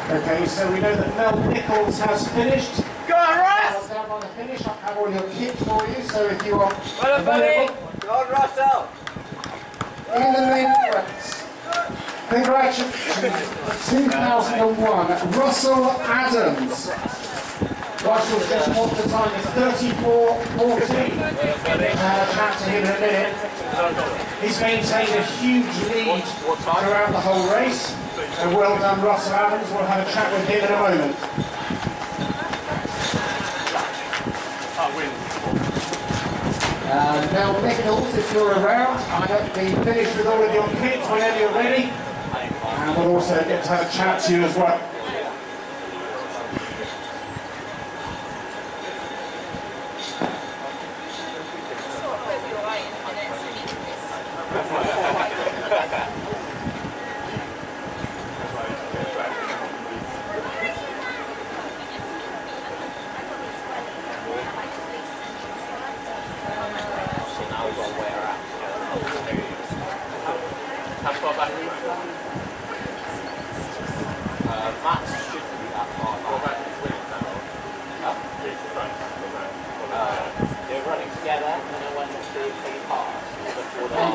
Okay, so we know that Mel Nichols has finished. Go on, Russ! Down by the finish, I have all your kit for you, so if you are well done, buddy! Go on, Russell! In the main race. Congratulations, 2001, Russell Adams. Russell's just walked the time of 34.14. Chat to him in a minute. He's maintained a huge lead throughout the whole race. And well done, Russell Adams. We'll have a chat with him in a moment. Mel Nichols, if you're around, I hope to be finished with all of your kits whenever you're ready. And we'll also get to have a chat to you as well.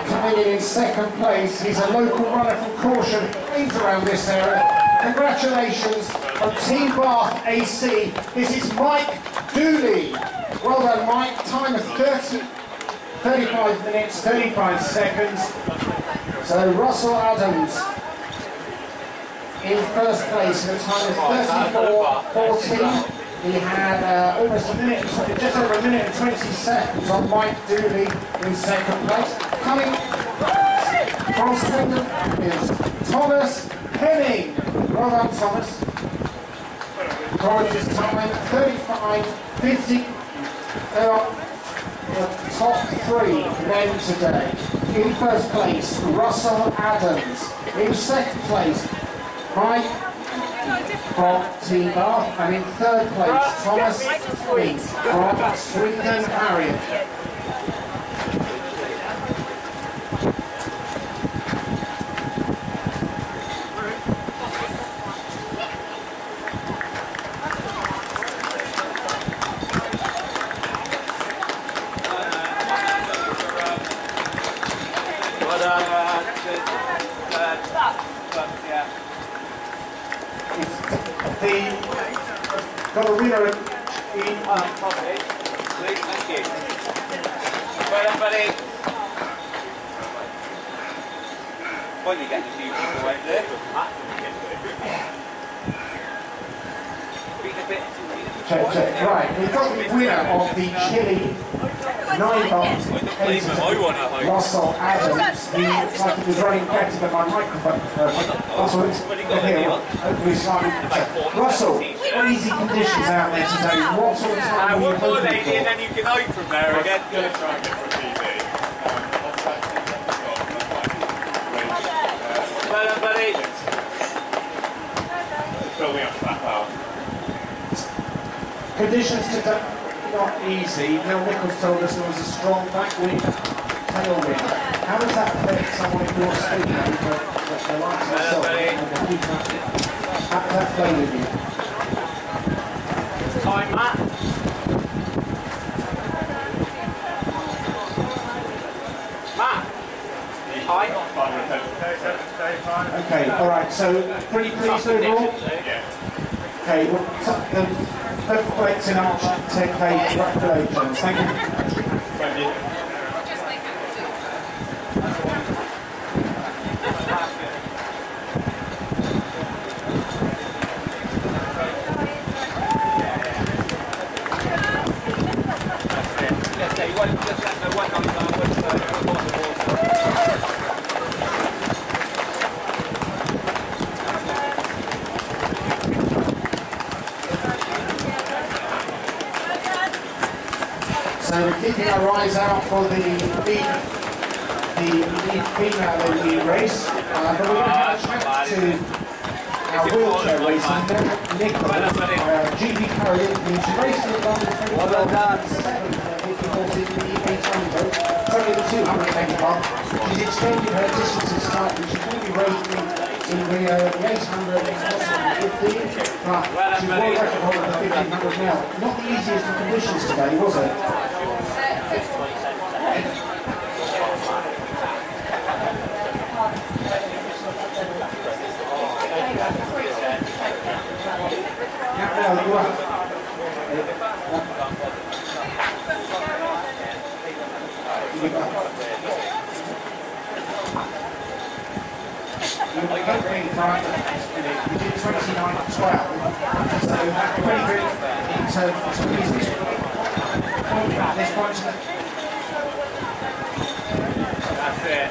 Coming in second place, he's a local runner from Caution, aims around this area. Congratulations on Team Bath AC. This is Mike Dooley. Well done, Mike. Time of 35 minutes, 35 seconds. So Russell Adams in first place at a time of 34.14. He had almost a minute, just over a minute and 20 seconds on Mike Dooley in second place. Coming from Swindon is Thomas Henning. Well done, Thomas. Gorgeous time, 35.50. They are the top three men today. In first place, Russell Adams. In second place, Mike from Team Bath, and in third place, Thomas Henning from Swindon Harrier. Got a winner in thank you. Well done, buddy. Why don't you get the few people right there? Check. Right, we've got the winner of the Chile 9-box Russell Adams. He looks like he was running better than my microphone. Russell, here, hopefully slightly better. Russell, easy conditions out there today. What sort of time are you hoping for? And then you can hide from there again. I'm going to try and get for a TV. Well done, buddy. Building up to that power. Conditions today not easy. Mel Nichols told us there was a strong backwind, tailwind. How does that affect someone in your speed? The likes of yourself and the huge massive. How does that play with you? Time, Matt. Matt. Time. Okay, alright, so pretty pleased overall? Yeah. Okay, well, the perfect weights in Arch 10K, congratulations. Thank you. Thank you. So we're keeping our eyes out for the lead female in the race, but we're going to have a chat to our wheelchair racer, Nichols, GB Paralympian. She raced in London 2007, in the 800, it's only the 200 megaton. She's extended her distances slightly. She's going to be racing in the 800 and possibly 15, but she's world record holder of the 1500 now. Not the easiest of conditions today, was it? We did 29.12, so pretty good in terms of some business. This one's That's it.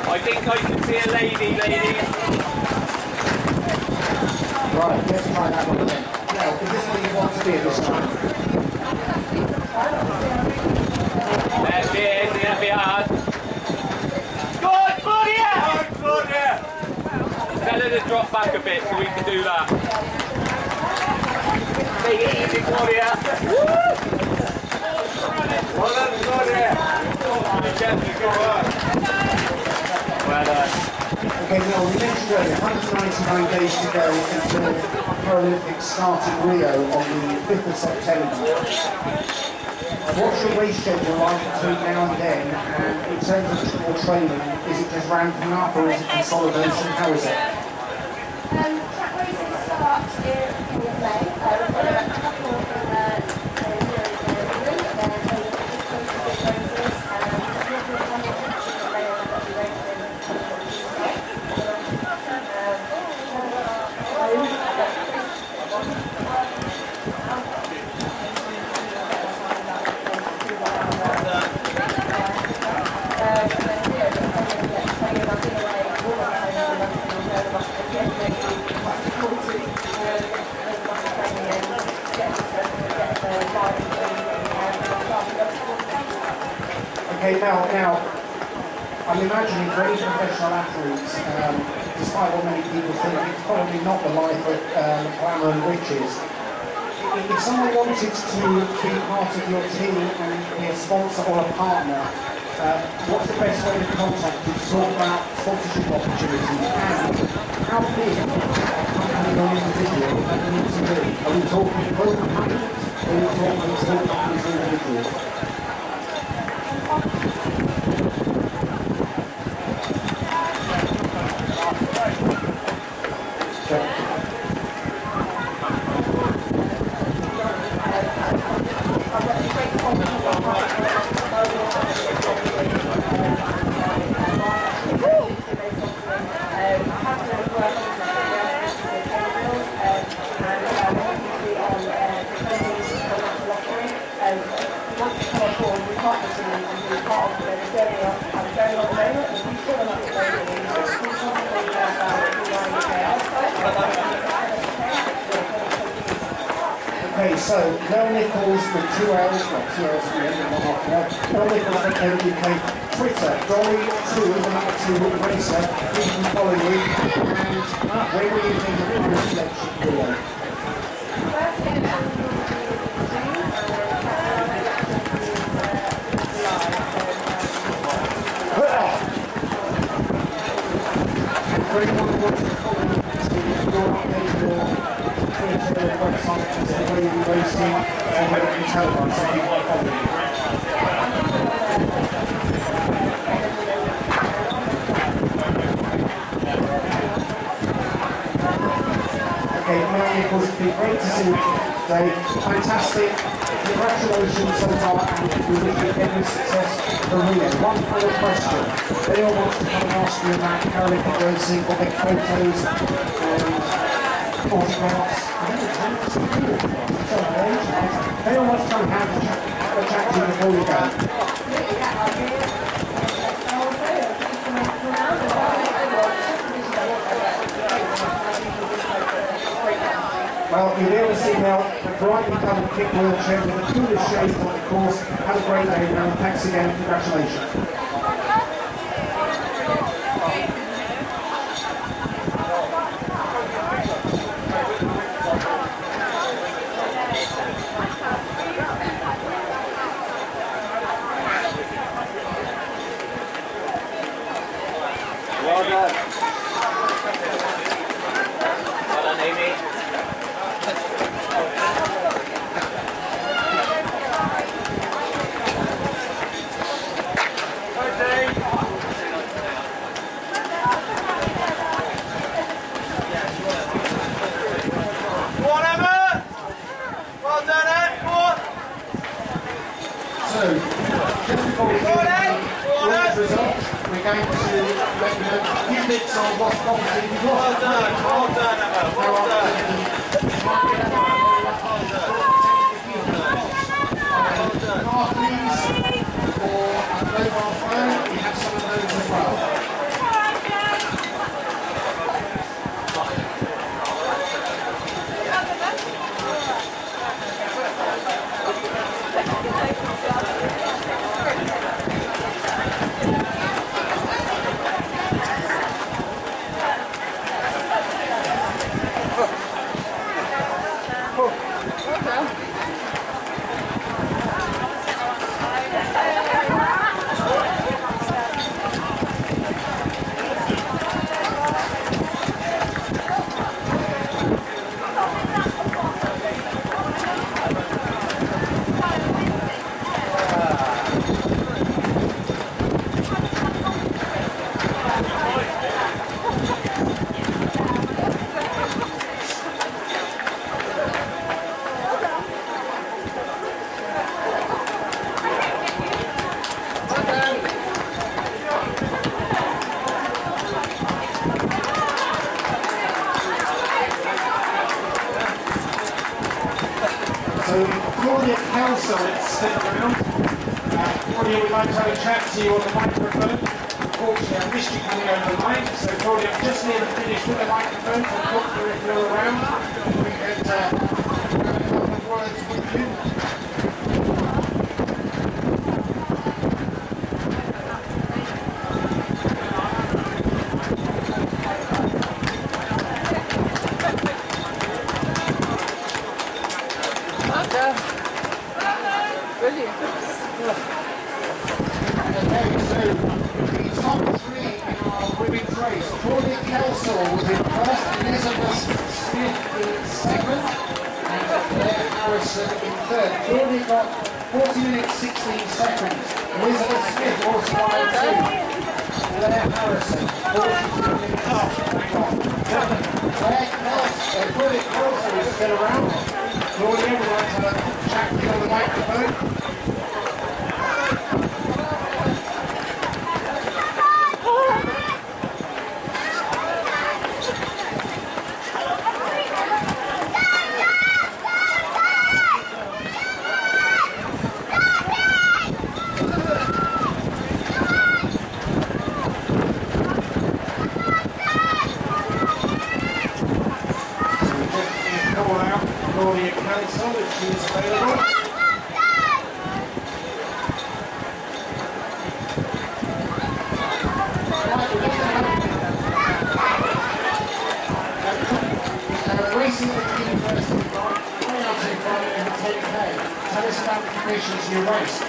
I think I can see a lady, ladies. right, let's try that one again. Now, is this what you want to be at this time? That's it, it's going to be hard. Good, Claudia! Good, Claudia! Tell her to drop back a bit so we can do that. Take it easy, Claudia. Well done, Claudia. Gently, good work. Well done. Okay, now we mentioned earlier, 199 days to go until Paralympics start in Rio on the 5th of September. What's your race schedule like between now and then, and in terms of your training, is it just ramping up or is it consolidation? How is it? Track races start in May. We've got a couple of Okay, now, I'm imagining for any professional athletes, despite what many people think, it's probably not the life of glamour and riches. If someone wanted to be part of your team and be a sponsor or a partner, what's the best way to contact you to talk about sponsorship opportunities, and how big a company or individual that you need to be? Are we talking local companies, or are we talking small companies or individuals? Okay, so Mel Nichols with 2 L's, not 2 L's at the end, and 1 half. Mel Nichols from UK Twitter, Dolly2, the number 2 racer, we can follow you. And when will you think of your selection video? For anyone who wants to follow you, your update, your Twitter website, and the way you racing, and where you can tell us if you want to follow you. Okay, Melanie, of course, it's been great to see you today. Fantastic. Congratulations so far, and we wish you every success for Rio. One final question. Anyone wants to come and ask you about Paralympic racing, or make photos and autographs? Anyone wants to come and have a chat to you before you go? Well, you'll be able to see now the brightly coloured kick wheelchair with the coolest shape on the course. Have a great day now, and thanks again, congratulations. Well done. Well done, Amy. So, just before we get the results, we're going to let you know a few bits on what's obviously you've lost. Well done, Emma. Well done. Car keys or a mobile phone, we have some of those as well. So, Claudia Council, let's stick around. Claudia, we'd like to have a chat to you on the microphone. Unfortunately, I missed you coming over the mic, so Claudia, I'm just near the finish with the microphone, so Claudia, if you're around, we could have a couple of words with you. Brilliant. Okay, so the top three in our women's race. Claudia Kelsall was in first, Elizabeth Smith in second, and Claire Harrison in third. Claudia got 40 minutes 16 seconds. Elizabeth Smith also by 2. Claire Harrison, 42 minutes. Claudia Kelsall is still around. Claudia, we'd like to have a chat with you on the microphone. Claudia Council, if she is available. congratulations to your race.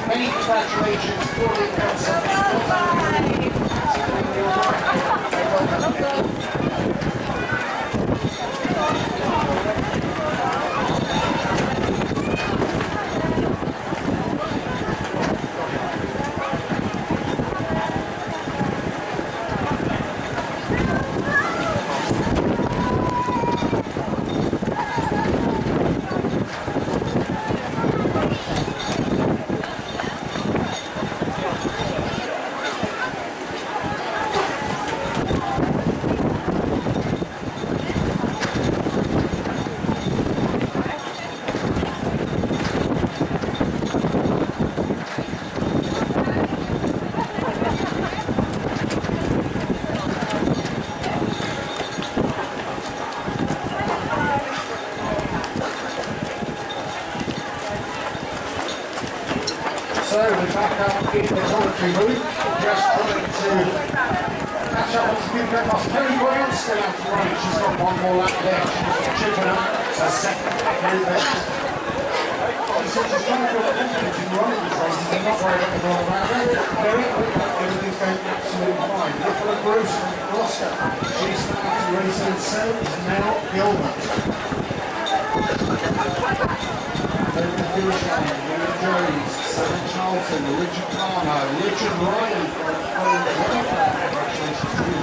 Many congratulations for the council. So we're back up in the commentary room, just trying to catch up with some good loss. Kerry Brown still out to run. She's got one more lap there. She's chipping up a second movement. She said she's trying to feel confident in running these races and not worry about the wrong around her. Very quick, everything's going absolutely fine. Nicola Bruce from Gloucester. She's starting to race in seventh. Now Gilbert. Over the finish line, William Jones, Southern Charlton, Richard Palmer, Richard Ryan from congratulations to you.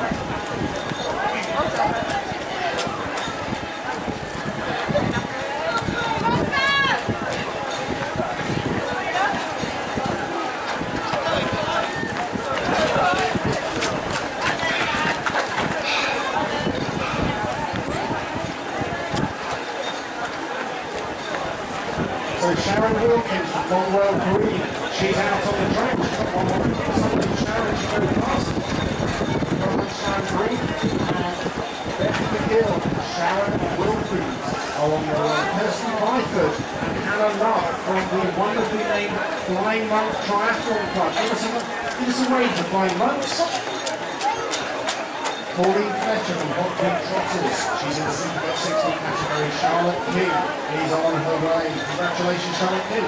So Sharon Wilkins from Conwell Green, she's out on the track. She's got one more. Sharon, she's very fast. Sharon Green and Becky McGill, Sharon Wilkins are on their way. Kirsty Byford and Hannah Love from the wonderfully named Flying Monk Triathlon Club. Give us a wave for Flying Monks. Pauline Fletcher from Hot Pink Trotters. She's in the Super 60 category. Charlotte King is on her way. Congratulations, Charlotte King.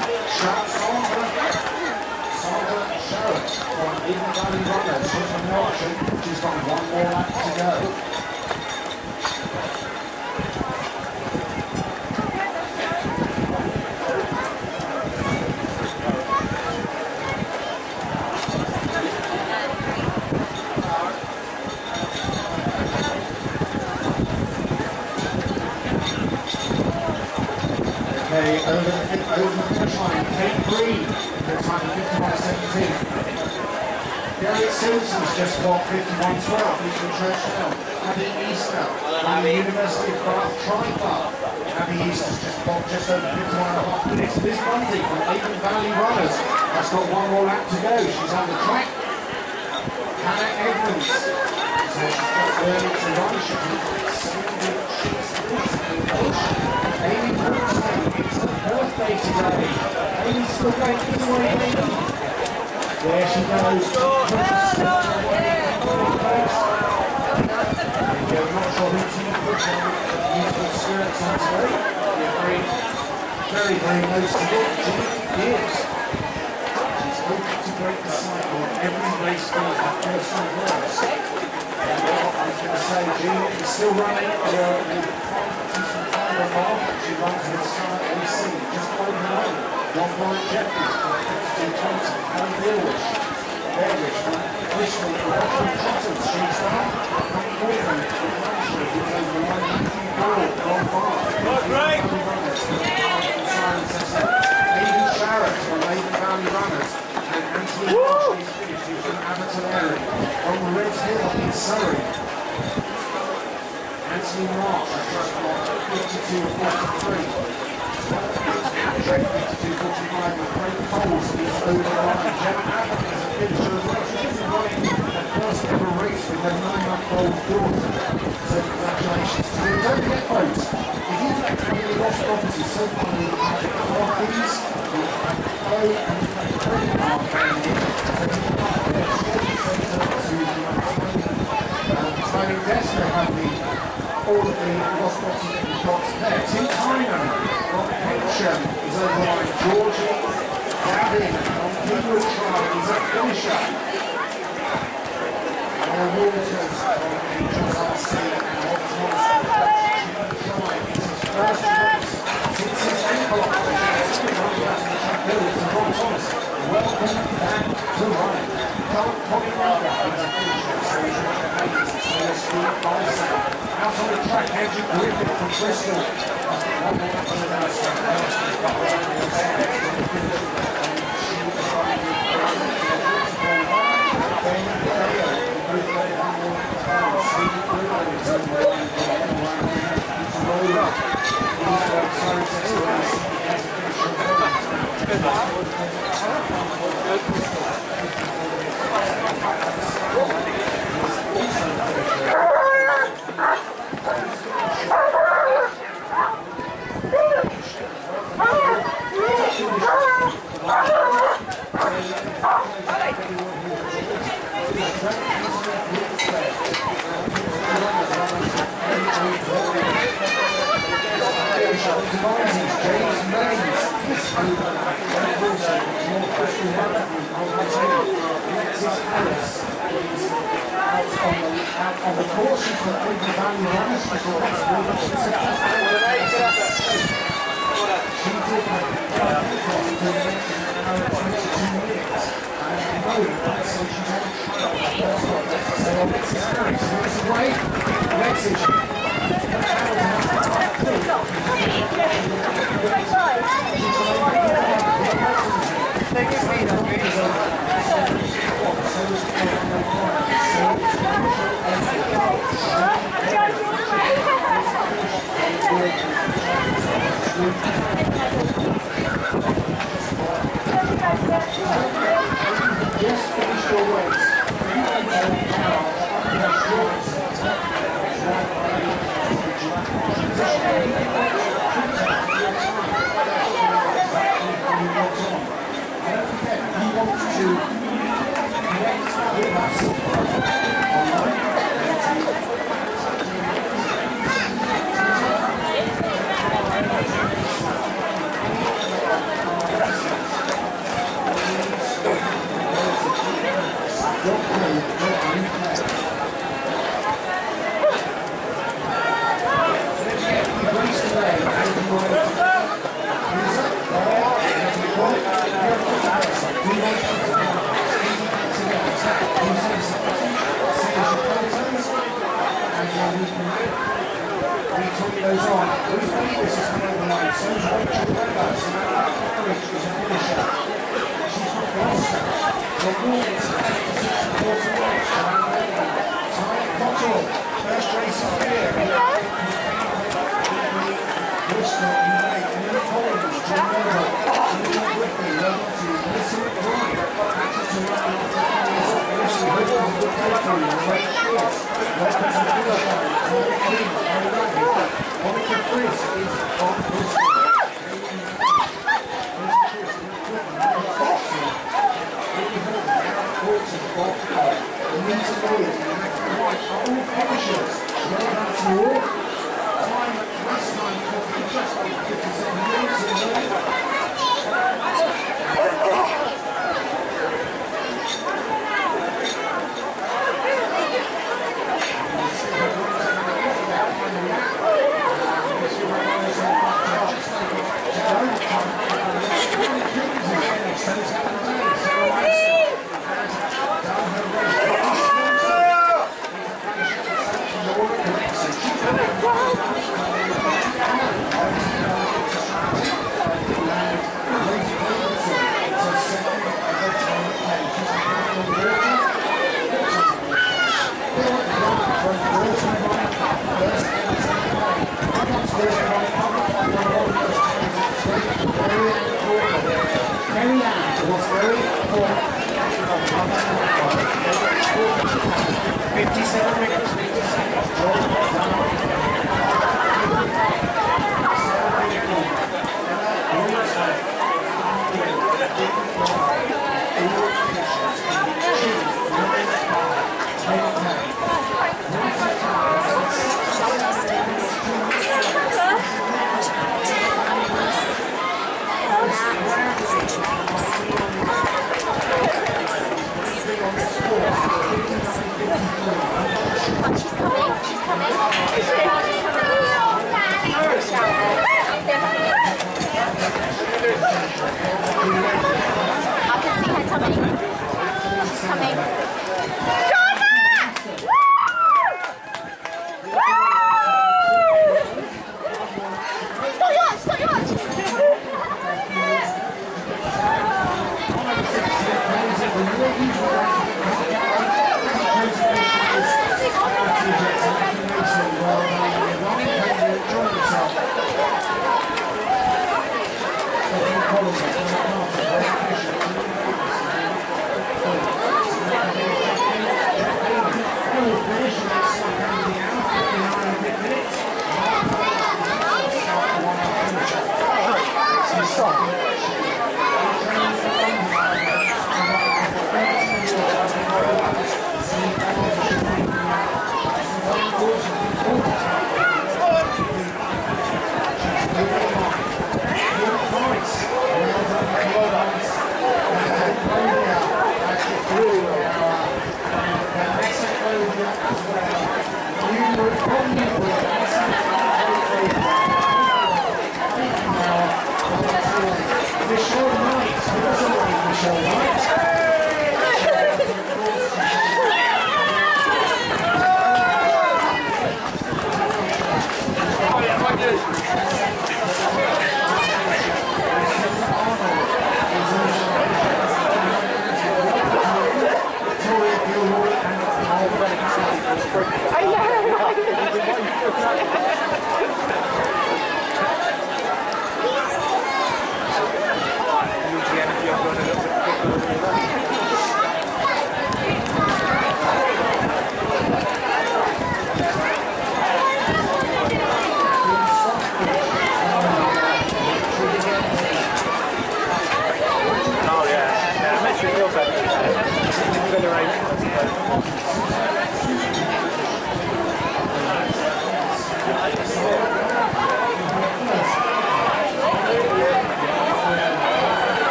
Sandra Sharrett from Eden Valley Runners. She's from Yorkshire. She's got one more lap to go. Okay, over the finish line, Kate Green, the time of 51.17. Gary Simpson's just got 51.12, he's from Churchill. Abby Easter from the University of Bath Tri-Club. Abby Easter's just got just over 51.5 minutes. Liz Bundy from Eden Valley Runners has got one more lap to go. She's on the track. Hannah Edmonds, so she's got early to run. She's Amy Brookston, it's her birthday today. Amy's still going this way, Amy. There she goes. I'm not sure who's in the football. Beautiful skirts on today. Very, very close to it. Julie Gibbs. She's hoping to break the cycle on every race field her personal worst. I was going to say, Julie is still running she runs with Summit AC, just over the line. John Warren Jeffries from 52.20, Helen Beerwish, Bearwish from Bristol, from Trotters, she's there. Coming Morgan from Hampshire, Anthony Marsh has just got 52.43. 52.45 with Craig Coles is over the line. Gemma Abbott is a finisher as well. She's running her first ever race with her 9-month-old daughter. So congratulations to you. Don't forget folks, if you've had any lost property so far, we've had properties, we've had phone and we've had credit card payment. So if you've got a exchange centre to the Timing Desna have all of the lost property that we've got there. Tim Tynan from Hampshire is over the line. Georgie Gavin on Kingwood Trial is a finisher. Waters from HSRC and Optimus Drive. It's his first race since his ankle operation. Ron Thomas, welcome back to running. Tommy Ryder is a finisher, so he's running the pace. Taylor Street by Sam. Out on the track, Andrew Griffith from Bristol. One more up on the nose. On the course, she's got the value runners. She did just finished your race. 57 minutes, 1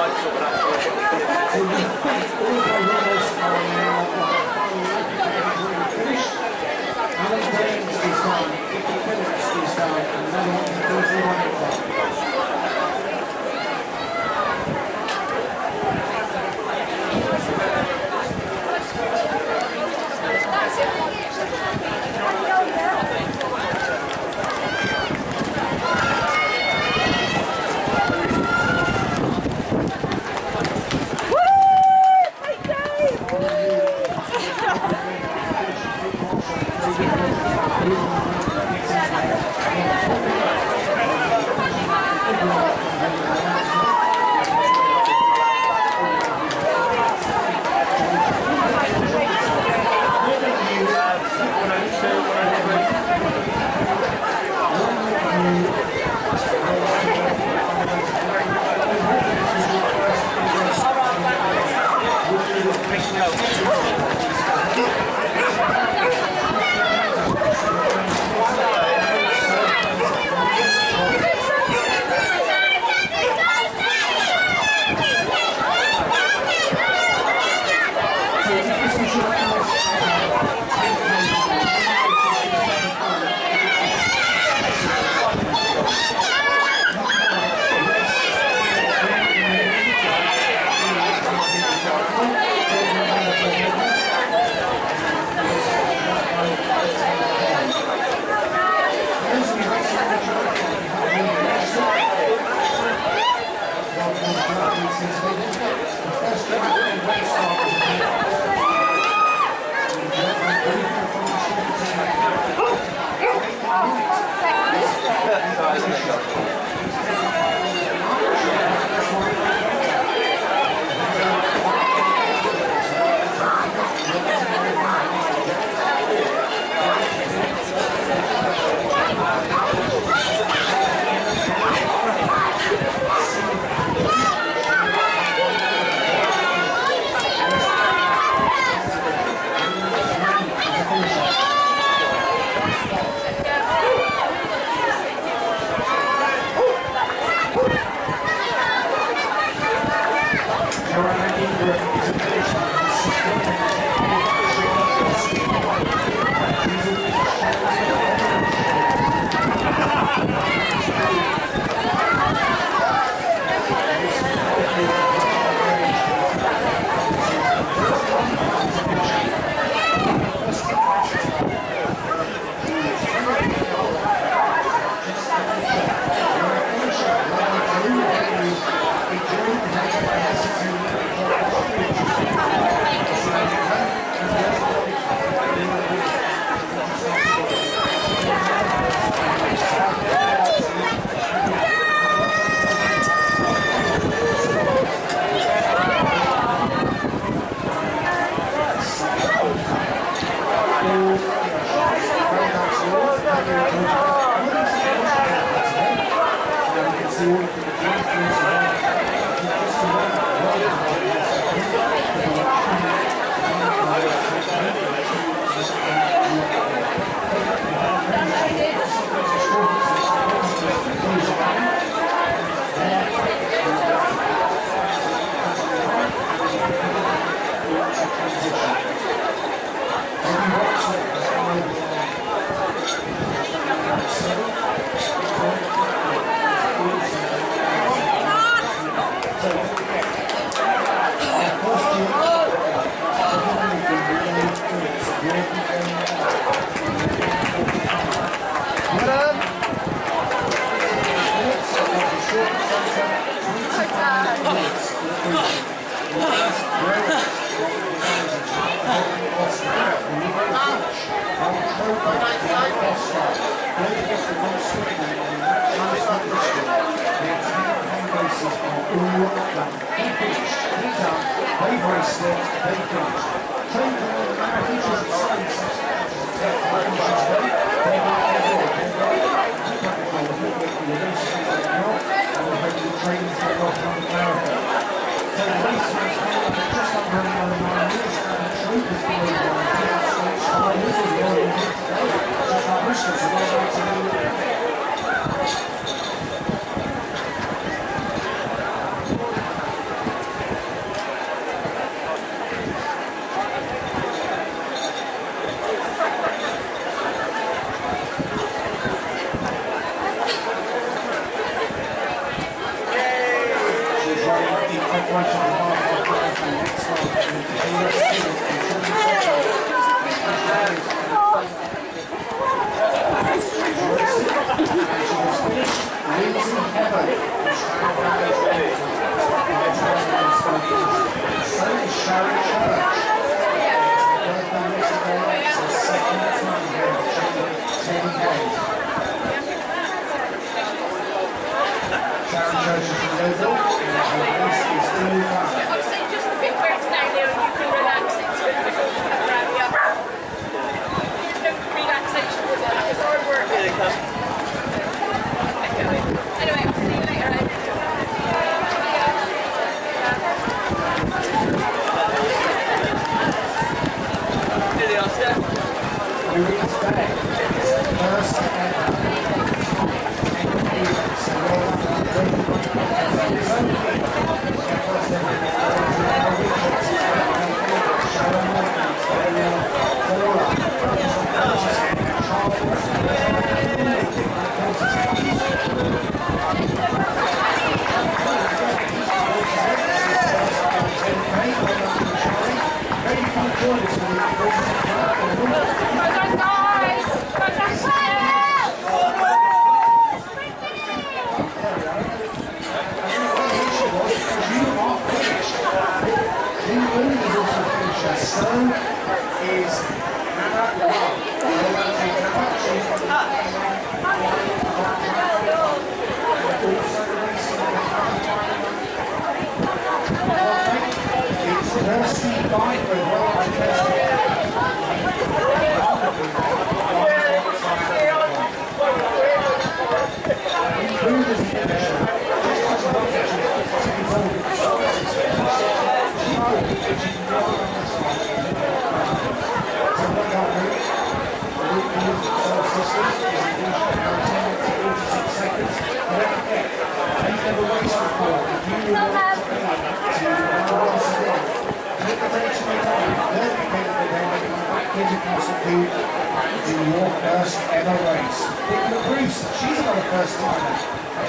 find someone else. Alan James is done, 50 minutes is done, and another one for 31 o'clock.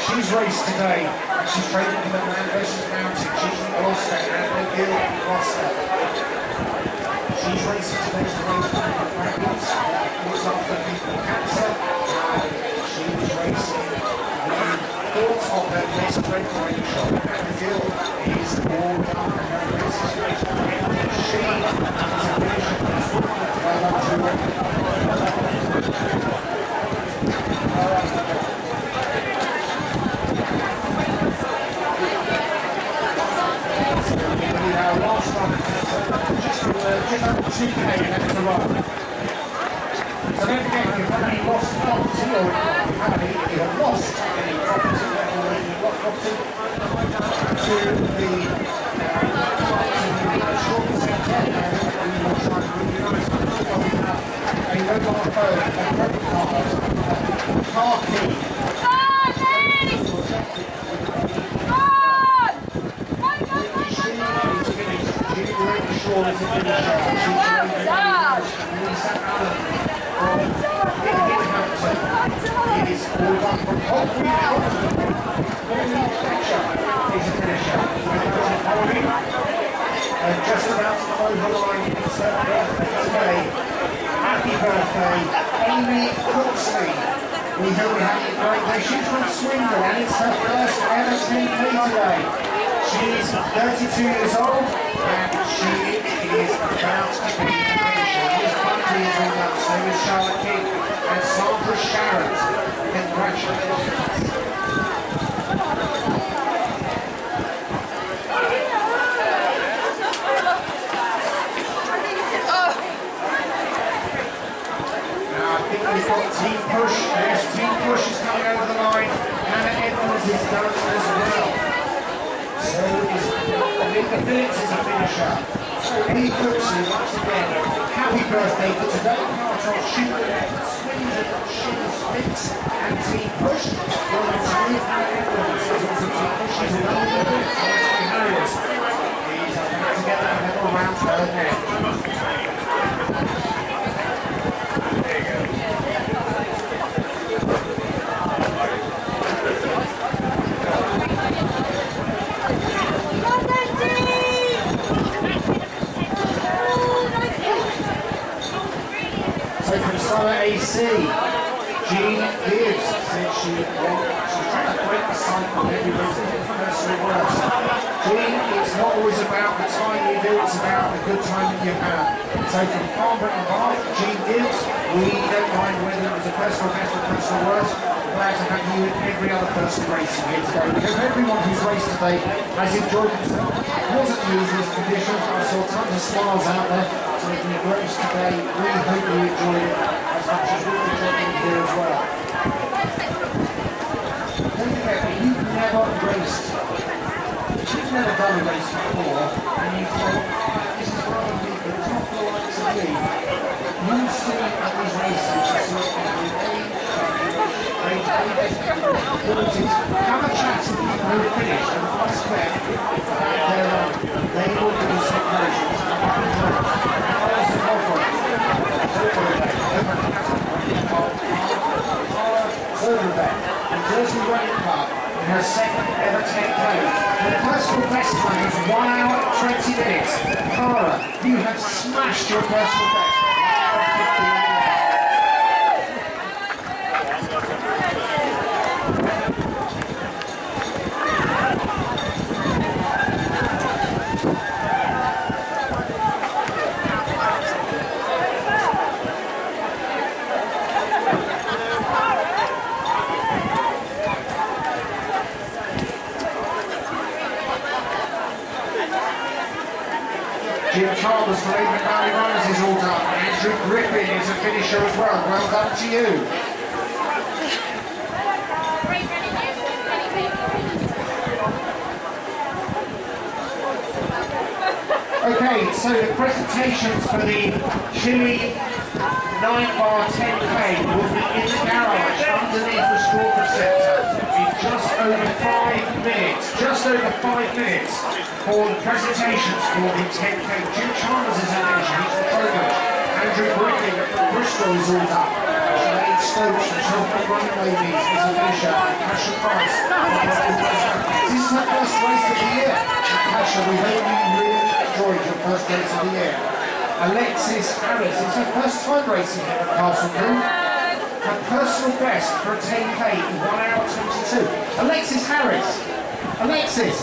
She's raced today. She's training for the Man vs Mountain. She's in Gloucester and McGill in Gloucester. She's racing today to race back at practice. Looks after people cancer. She's racing the thoughts of her best red wine shop. McGill is all done and her race is raced again. She is a finisher. Well done to her. Last one, just over 2K left to run. So don't forget, if you've already lost property, or if you have lost any property, or if you've lost property to the shopping centre, we will try to reunite. We have a mobile phone, a credit card, a car key. Well done! It is all done from Hopefully is a finisher. Just about to come over the line, it's her birthday today. Happy birthday, Amy Cooksley. We hope you're having a great day. She's from Swindon and it's her first ever 10K today. She's 32 years old and she is about to be the finisher. Here's Bunty is all done, so is Charlotte King and Sandra Sharrett. Congratulations. Now I think we've got Team Push. Yes, Team Push is coming over the line. Anna Edmonds is done as well. So is Linda Phillips is a finisher. Amy Cooksley once again. Happy birthday for today. Part of Swindon, Smiths and Team Push. Well done to you, Anna Edmonds. Is also Team Push. She's a lovely bit. Leslie Harriers. These are back together and then around her neck. Well done! not always about the time you do, it's about the good time that you have. So from Farnborough and Bath, Gene Gibbs, we don't mind whether it was a personal best or personal worst. Glad to have you and every other person racing here today. We hope everyone who's raced today has enjoyed themselves. It wasn't the easiest conditions, but I saw tons of smiles out there. So if you've raced today, we hope you enjoyed it as much as we enjoyed it here as well. Don't forget that you've never raced. You've never done a race before, and you thought, this is rather big, but it's not the likes of me. You see at these races, you see every age, have a chat to people who have finished, and I expect that they will do separations. New Jersey Running Club in her second ever 10K. The personal best time is 1 hour and 20 minutes. Cara, you have smashed your personal best. Jim Chalmers from Avon Valley Runners is all done. Andrew Griffin is a finisher as well. Well done to you. Okay, so the presentations for the Chile 9-bar 10K will be in the garage underneath the Strawford Centre in just over 5 minutes. Just over 5 minutes for the presentations for the 10K. Jim Chalmers is in action, he's the program. Andrew Griffin from Bristol is all up. Sinead Stokes from Cheltenham Running Ladies is a finisher. Pasha Price. This is her first race of the year. Pasha, we hope you really enjoyed your first race of the year. Alexis Harris, it's her first time racing here at Castle Coombe. Her personal best for a 10K in 1 hour 22. Alexis Harris. Alexis,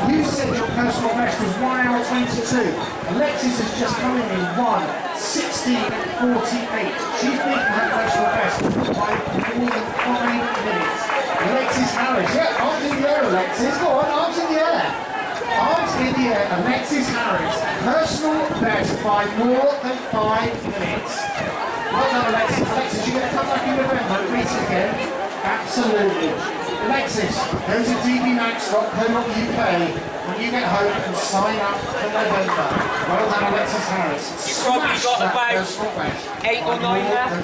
you said your personal best was 1 hour 22. Alexis has just come in 1:16:48. She's beaten her personal best by more than 5 minutes. Alexis Harris, yeah, arms in the air, Alexis. Go on, arms in the air. Arms in the air, Alexis Harris. Personal best by more than 5 minutes. Well done, Alexis. Alexis, you're going to come back in November and race again? Absolutely. Alexis, go to dbmax.co.uk when you get home and sign up for November. Well done, Alexis Harris. You've probably got about 8 or 9 left.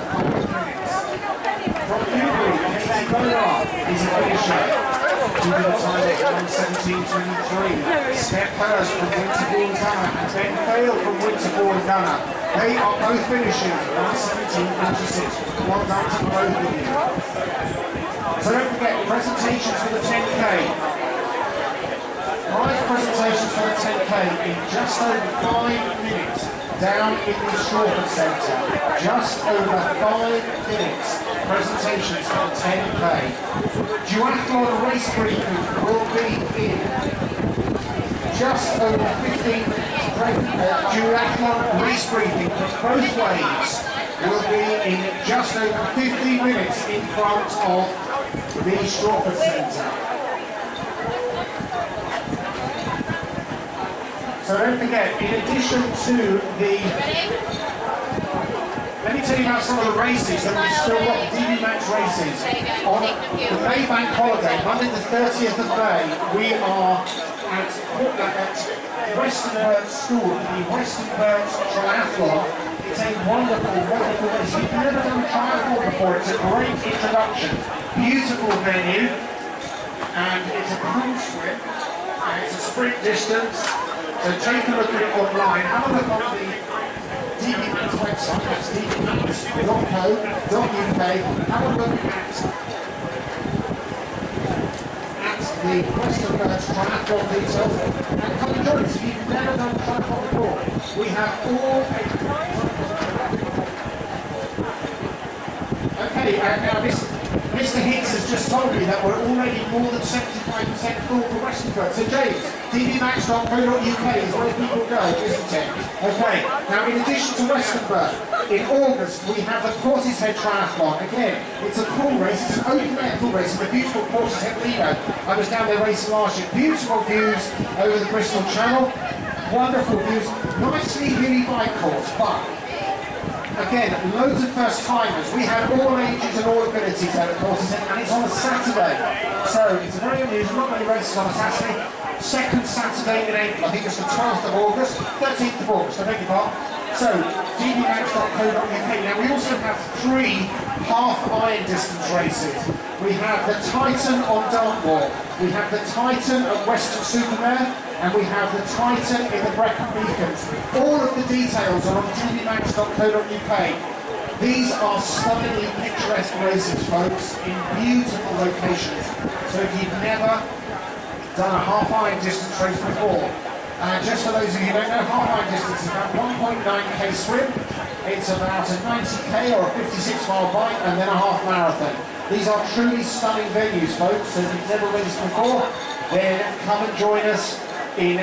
From Newbury, Katie Bonar is a finisher. She did a time of 1:17:23. Steph Hurst from Winterbourne Gunner and Ben Fail from Winterbourne Gunner. They are both finishing 1:17:46. Well done to both of you. So don't forget, presentations for the 10K. Live presentations for the 10K in just over 5 minutes down in the Strawford Centre. Just over 5 minutes. Presentations for the 10K. Duathlon race briefing will be in just over 15 minutes. Duathlon race briefing for both ways will be in just over 15 minutes in front of the Strawford Centre. So don't forget, in addition to the... Let me tell you about some of the races that we've still got, the DB Max races. On the May Bank holiday, Monday the 30th of May, we are at Western Birch School, the Western Birch Triathlon. It's a wonderful, wonderful race. If you've never done a triathlon before, it's a great introduction. Beautiful venue, and it's a pool swim, and it's a sprint distance. So take a look at it online. Have a look on the DB Max website, that's dbmax.co.uk. Have a look at the Western Birch Triathlon details, and come and join us if you've never done triathlon before. We have all Okay, now this Mr. Hicks has just told me that we're already more than 75% full for Westonbirt. So James, dbmax.co.uk is where people go, isn't it? Okay, now in addition to Westonbirt, in August we have the Portishead Triathlon. Again, it's a cool race, it's an open air pool race in the beautiful Portishead Lido. I was down there racing last year. Beautiful views over the Bristol Channel, wonderful views, nicely hilly bike course, but again, loads of first timers. We have all ages and all abilities there at Portishead, and it's on a Saturday. So it's very unusual, not many races on a Saturday. Second Saturday in April, I think it's the 12th of August, 13th of August, I beg your pardon. So, dbmax.co.uk. Now we also have 3 half-iron distance races. We have the Titan on Dartmoor, we have the Titan at Weston-super-Mare, and we have the Titan in the Brecon Beacons. All of the details are on dbmax.co.uk. These are stunningly picturesque races, folks, in beautiful locations. So if you've never done a half-iron distance race before, just for those of you who don't know, half-iron distance is about 1.9k swim, it's about a 90k or a 56-mile bike, and then a half marathon. These are truly stunning venues, folks, so if you've never raced before, then come and join us in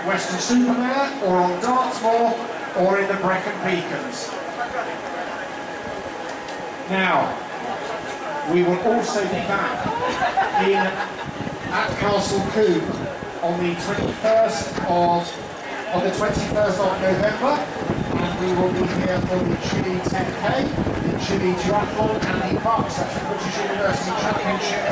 Weston-super-Mare, or on Dartmoor, or in the Brecon Beacons. Now, we will also be back at Castle Combe on the 21st of November, and we will be here for the Chile 10K, the Chile Duathlon, and the Bucks, that's the British University Championship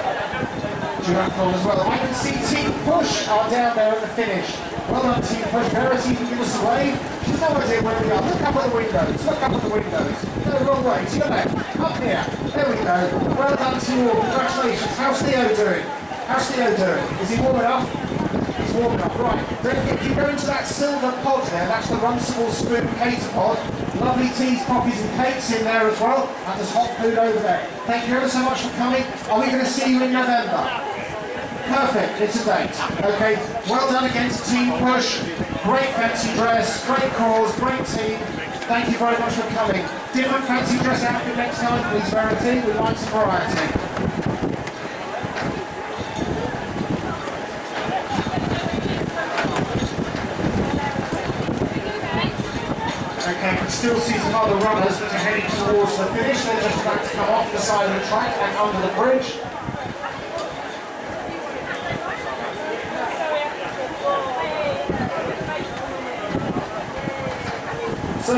Duathlon as well. I can see Team Push are down there at the finish. Well done, Team Push. Verity can give us a wave. She's no idea where we are. Look up at the windows. Look up at the windows. No, wrong way. To your left. Up here. There we go. Well done to you all. Congratulations. How's Theo doing? How's Theo doing? Is he warm enough? He's warm enough. Right. Don't forget, if you go into that silver pod there, that's the Runcible Spoon Cater Pod. Lovely teas, coffees and cakes in there as well. And there's hot food over there. Thank you ever so much for coming. Are we going to see you in November? Perfect, it's a date. Okay, well done against Team Push. Great fancy dress, great cause, great team. Thank you very much for coming. Different fancy dress outfit next time, please, Verity. We'd like some variety. Okay, I can still see some other runners that are heading towards the finish. They're just about to come off the side of the track and under the bridge. So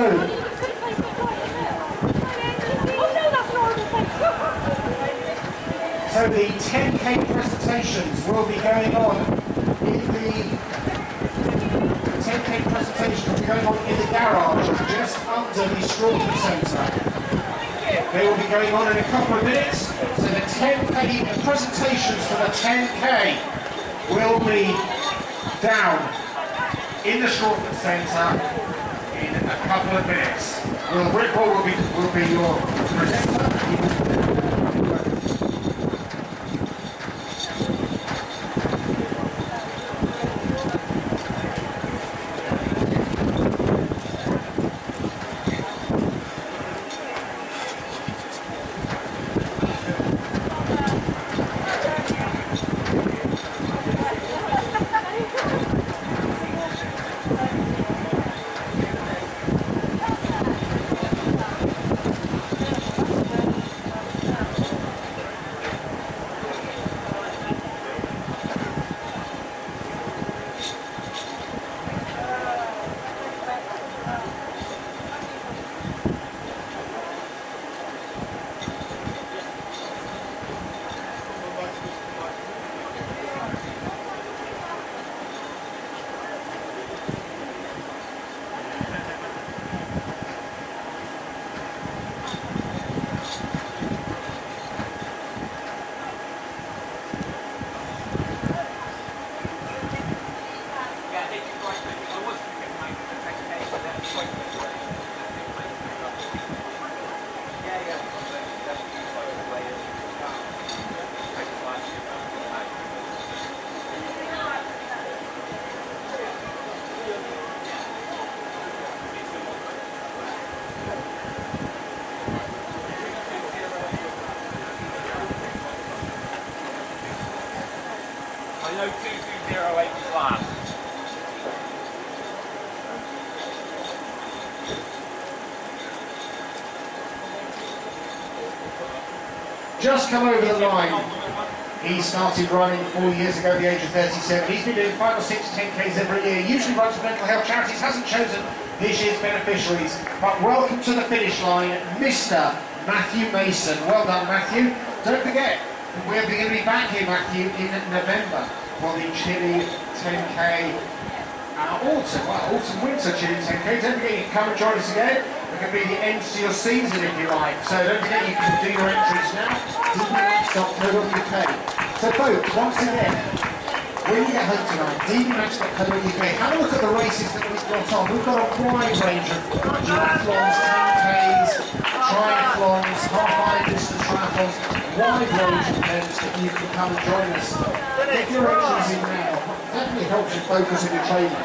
the 10K presentations will be going on in the garage just under the Strawford Centre. They will be going on in a couple of minutes. So the 10K presentations for the 10K will be down in the Strawford Centre in a couple of minutes. Will Whitwell will be your presenter. I know 2208 was last. Just come over the line. He started running 4 years ago at the age of 37. He's been doing 5 or 6 10Ks every year. Usually runs for mental health charities. Hasn't chosen this year's beneficiaries. But welcome to the finish line, Mr. Matthew Mason. Well done, Matthew. Don't forget, we're going to be back here, Matthew, in November for the Chile 10K autumn-winter Chile 10K. Don't forget, you can come and join us again. It can be the end to your season if you like. So don't forget, you can do your entries now. dbmax.co.uk. So folks, once again, when you get home tonight, dbmax.co.uk, have a look at the races that we've got on. We've got a wide range of duathlons, 10Ks, triathlons, half-iron distance triathlons, wide range of events that you can come and join us. Get your entries in now. Definitely helps you focus on your training.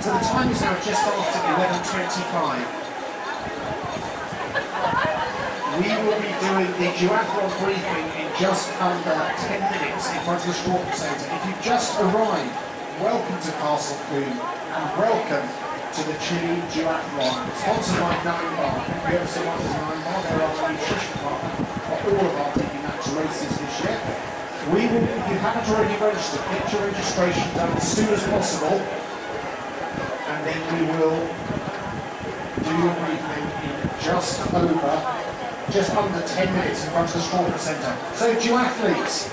So the time is now just after 11:25. We will be doing the duathlon briefing in just under 10 minutes in front of the Strawford Centre. If you've just arrived, welcome to Castle Combe and welcome to the Chile Duathlon. Sponsored by Nine Bar. Thank you ever so much to Nine Bar. They're our nutrition partner for all of our DB Max races this year. We will, if you haven't already registered, get your registration done as soon as possible. And then we will do your briefing in just under 10 minutes in front of the Strawford Centre. So duathletes,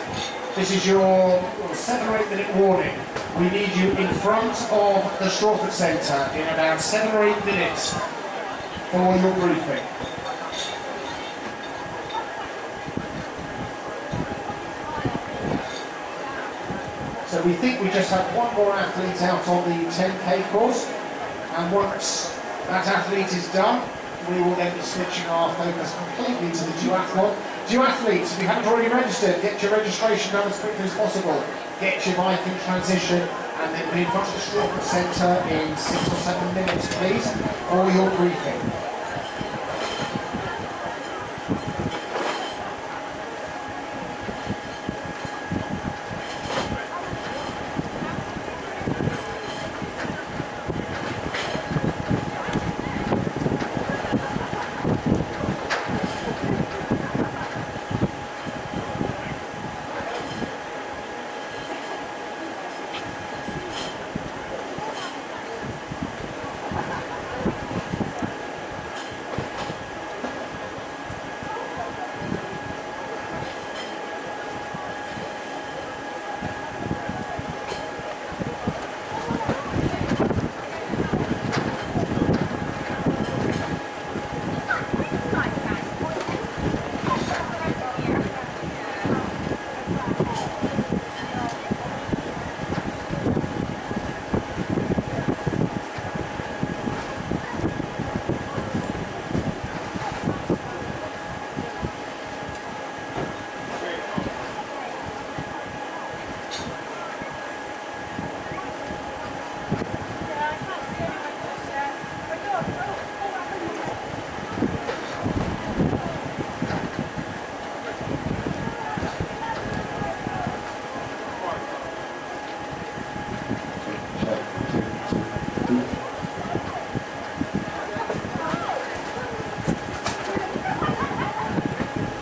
this is your 7 or 8 minute warning. We need you in front of the Strawford Centre in about 7 or 8 minutes for your briefing. So we think we just have one more athlete out on the 10K course, and once that athlete is done, we will then be switching our focus completely to the duathlon. Duathletes, if you haven't already registered, get your registration done as quickly as possible. Get your bike in transition, and then be in front of the Strawford Centre in 6 or 7 minutes, please, for your briefing.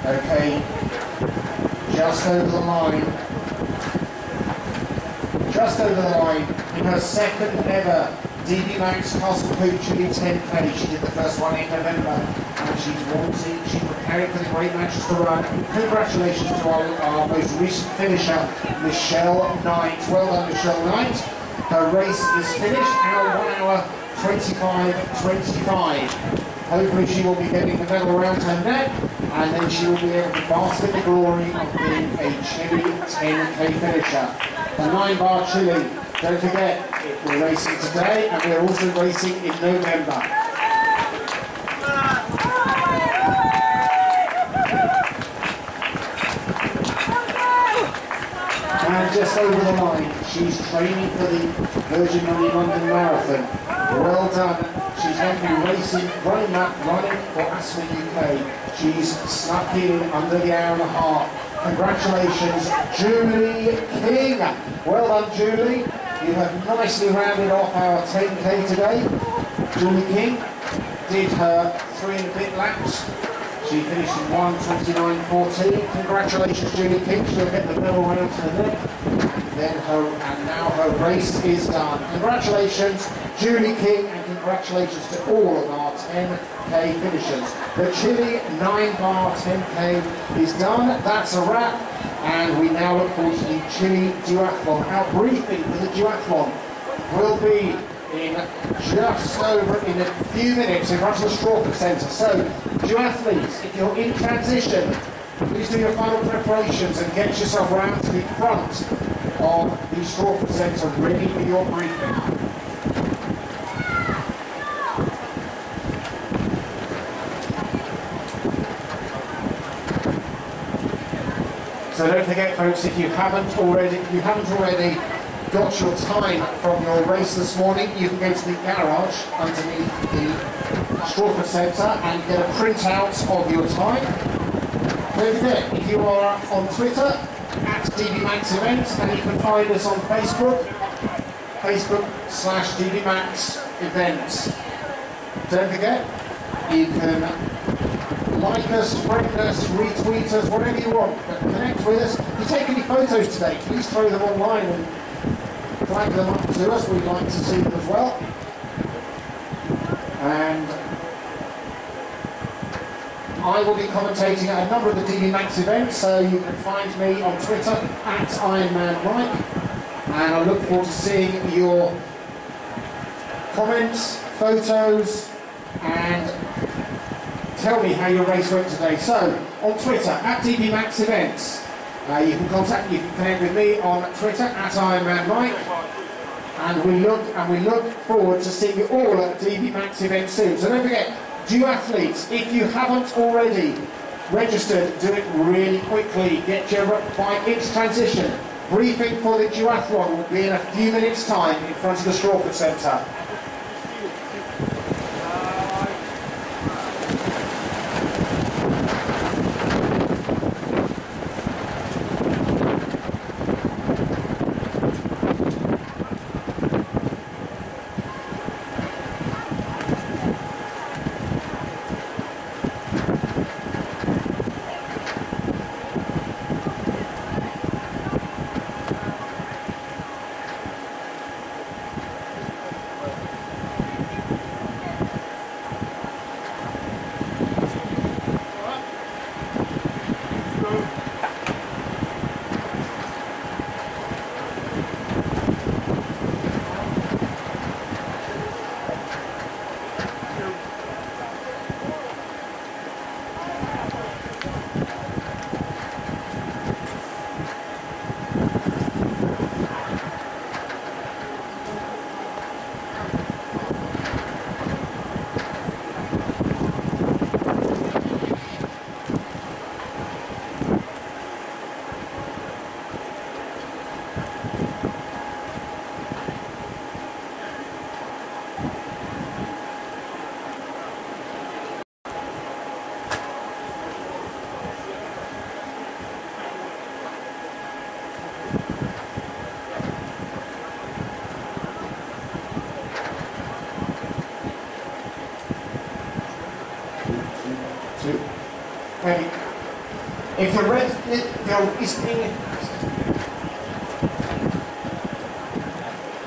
Okay, just over the line, in her second ever DB Max Castle Combe Chile 10K. She did the first one in November, and she's preparing for the Great Manchester Run. Congratulations to our most recent finisher, Michelle Knight. Well done, Michelle Knight. Her race is finished, now 1 hour 25:25. Hopefully she will be getting the medal around her neck, and then she will be able to bask in the glory of being a Chile 10K finisher. The 9 Bar Chile, don't forget, we're racing today and we're also racing in November. And just over the line, she's training for the Virgin Money London Marathon. Well done. She's going to be running for ASMA UK. She's snuck in under the hour and a half congratulations, Julie King. Well done, Julie. You have nicely rounded off our 10K today. Julie King did her 3 and a bit laps. She finished in 1:29.14. Congratulations, Julie King. She'll get the medal round to her neck. And now her race is done. Congratulations, Julie King, and congratulations to all of our 10K finishers. The Chile 9-bar 10K is done. That's a wrap. And we now look forward to the Chile Duathlon. Our briefing for the Duathlon will be in just over in a few minutes in front of the Strawford Centre. So, duathletes, if you're in transition, please do your final preparations and get yourself around to the front of the Strawford Centre ready for your briefing. So don't forget, folks, if you haven't already got your time from your race this morning, you can go to the garage underneath the Strawford Centre and get a printout of your time. Don't forget, if you are on Twitter, @DBMax Events, and you can find us on Facebook, Facebook/DBMax Events. Don't forget, you can like us, friend us, retweet us, whatever you want, but connect with us. If you take any photos today, please throw them online and flag them up to us. We'd like to see them as well. And I will be commentating at a number of the DBMax events, so you can find me on Twitter @IronmanMike, and I look forward to seeing your comments, photos, and tell me how your race went today. So, on Twitter, @DBMax Events. You can connect with me on Twitter @IronmanMike. And we look forward to seeing you all at DBMax Events soon. So don't forget, duathletes, if you haven't already registered, do it really quickly. Get your bike into transition. Briefing for the duathlon will be in a few minutes' time in front of the Strawford Centre.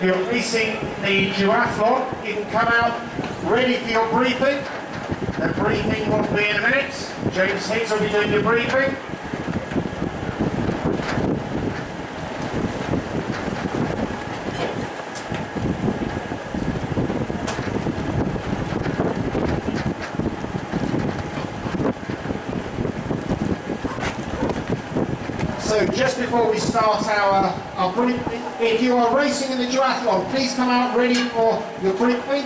If you're racing the duathlon, you can come out ready for your briefing. The briefing will be in a minute. James Hicks will be doing your briefing. So just before we start our briefing, if you are racing in the duathlon, please come out ready for your briefing.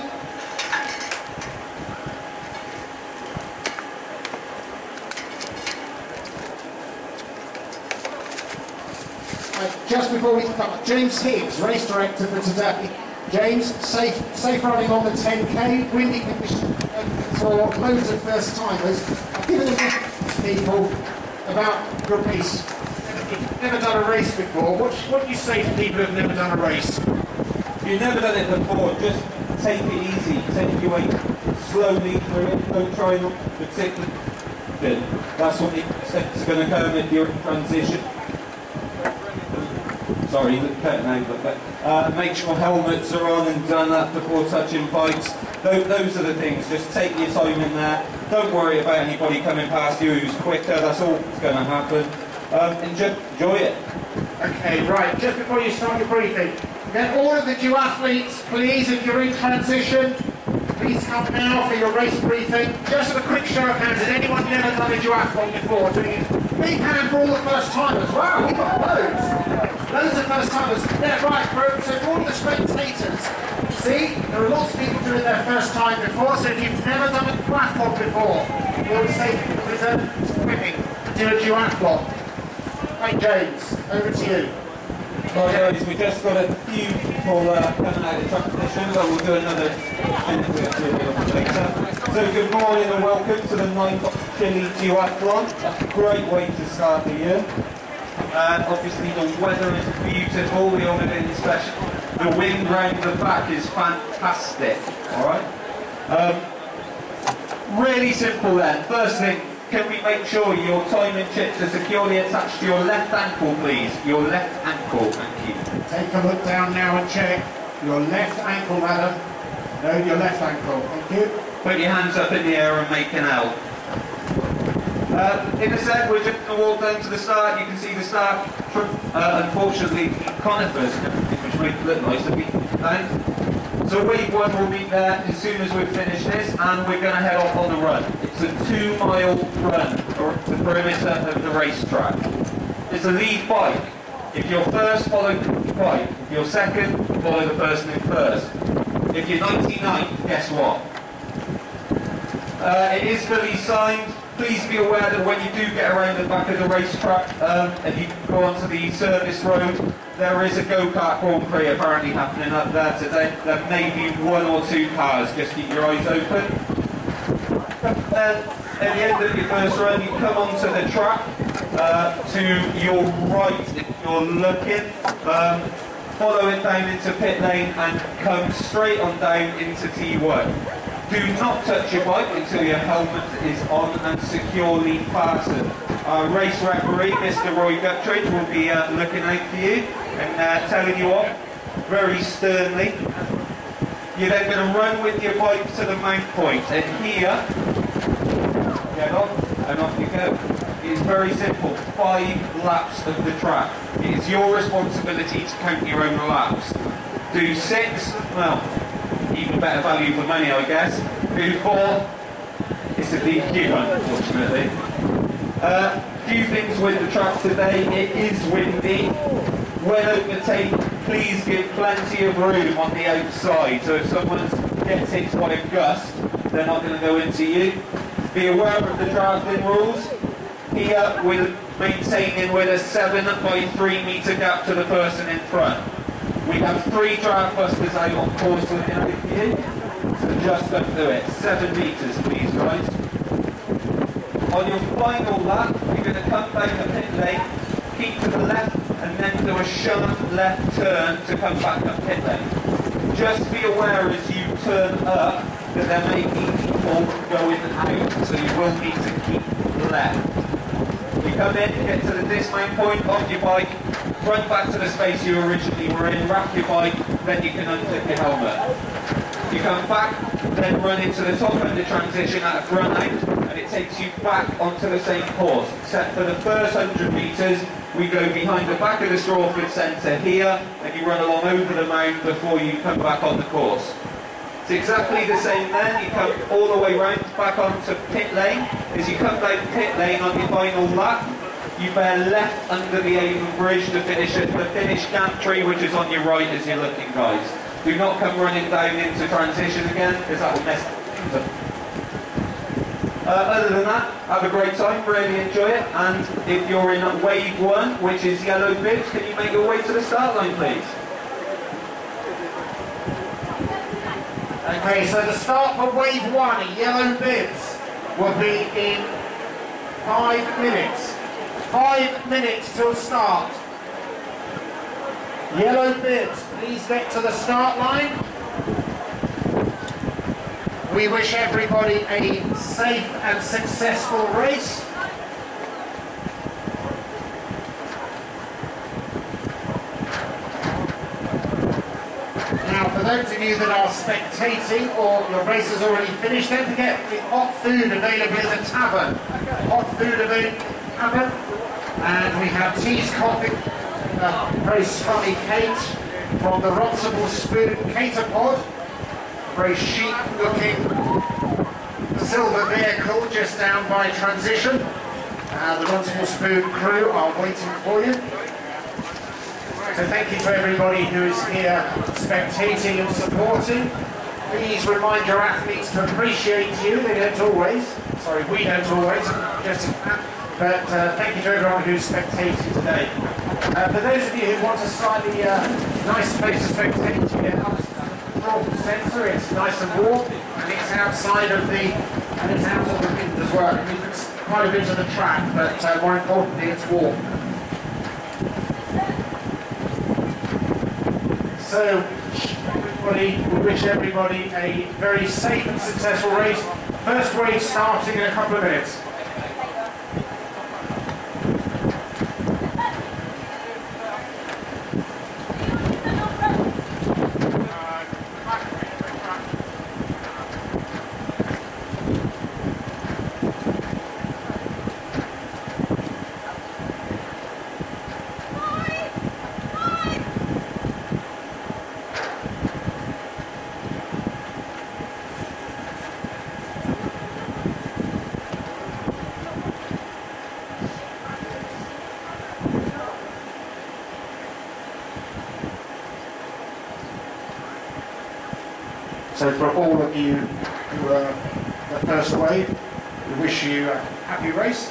Just before we start, James Higgs, race director for today. James, safe running on the 10K, windy conditions for loads of first timers. I've given the people about your race. never done a race before, what do you say to people who've never done a race? If you've never done it before, just take it easy. Take your way slowly through it. Don't try not particularly. That's what the steps are going to come if you're in transition. Sorry, cutting out, but make sure helmets are on and done that before touching bikes. Those are the things. Just take your time in there. Don't worry about anybody coming past you who's quicker. That's all that's going to happen. And just enjoy it. Okay, right. Just before you start your briefing, get all of the duathletes, please, if you're in transition, please come now for your race briefing. Just a quick show of hands. Has anyone never done a duathlon before? Big hand for all the first timers. Wow, we've got loads. Loads of first timers. Yeah, right. So for all of the spectators, see, there are lots of people doing their first time before. So if you've never done a duathlon before, we'll say with swimming, do a duathlon. Right, James, over to you. Right guys, we just got a few people coming out of transition, but we'll do another minute later. So good morning and welcome to the 9 Chile Duathlon. That's a great way to start the year. Obviously the weather is beautiful, the Olympic special. The wind round the back is fantastic, alright? Really simple then. First thing, can we make sure your timing chips are securely attached to your left ankle, please? Your left ankle, thank you. Take a look down now and check your left ankle, madam. No, your left ankle, thank you. Put your hands up in the air and make an L. In a sec, we're just going to walk down to the start. You can see the start. Unfortunately, conifers, which make it look nice to be down. So wave 1 will be there as soon as we've finished this, and we're going to head off on the run. It's a 2-mile run for the perimeter of the racetrack. It's a lead bike. If you're first, follow the bike. If you're second, follow the person in first. If you're 99th, guess what? It is fully signed. Please be aware that when you do get around the back of the racetrack and you go onto the service road, there is a go-kart Grand Prix apparently happening up there today. There may be 1 or 2 cars, just keep your eyes open. Then at the end of your first run, you come onto the track to your right if you're looking. Follow it down into pit lane and come straight on down into T1. Do not touch your bike until your helmet is on and securely fastened. Our race referee, Mr. Roy Guttridge, will be looking out for you and telling you off very sternly. You're then going to run with your bike to the mount point, and here, get off, and off you go. It is very simple, 5 laps of the track. It is your responsibility to count your own laps. Do 6, well, even better value for money, I guess. Do 4, it's a DQ, unfortunately. Few things with the track today. It is windy. When overtake, please give plenty of room on the outside. So if someone gets hit by a gust, they're not going to go into you. Be aware of the drafting rules. Here, we're maintaining with a 7 by 3 metre gap to the person in front. We have 3 draft busters out on course looking out for you, so just don't do it. 7 metres, please, guys. On your final lap, you're going to come down the pit lane, keep to the left, and then do a sharp left turn to come back up pit lane. Just be aware as you turn up that there may be people going out, so you will need to keep left. You come in, get to the dismount point, off your bike, run back to the space you originally were in, wrap your bike, then you can unclip your helmet. You come back, then run into the top end of transition at a run out, and it takes you back onto the same course. Except for the first 100 metres, we go behind the back of the Strawford Centre here, and you run along over the mound before you come back on the course. It's exactly the same then. You come all the way round back onto pit lane. As you come down pit lane on your final lap, you bear left under the Avon Bridge to finish at the finish gantry, which is on your right as you're looking, guys. Do not come running down into transition again, because that will mess things up. Other than that, have a great time, really enjoy it, and if you're in wave 1, which is yellow bibs, can you make your way to the start line, please? Okay, so the start for wave 1, yellow bibs, will be in 5 minutes. 5 minutes till start. Yellow bibs, please get to the start line. We wish everybody a safe and successful race. Now, for those of you that are spectating or your race has already finished, don't forget the hot food available in the tavern. Hot food available in the tavern. And we have teas, coffee, very scrummy Kate from the Runcible Spoon Cater Pod. Very chic looking silver vehicle just down by transition. The Runcible Spoon crew are waiting for you. So thank you to everybody who is here spectating and supporting. Please remind your athletes to appreciate you. They don't always. Sorry, we don't always. Just but thank you to everyone who's spectating today. For those of you who want a slightly nice place to spectate, you get up to the control centre. It's nice and warm, and it's outside of the wind as well. I mean, it's quite a bit of the track, but more importantly, it's warm. So, everybody, we wish everybody a very safe and successful race. First race starting in a couple of minutes. So for all of you who are the first wave, we wish you a happy race.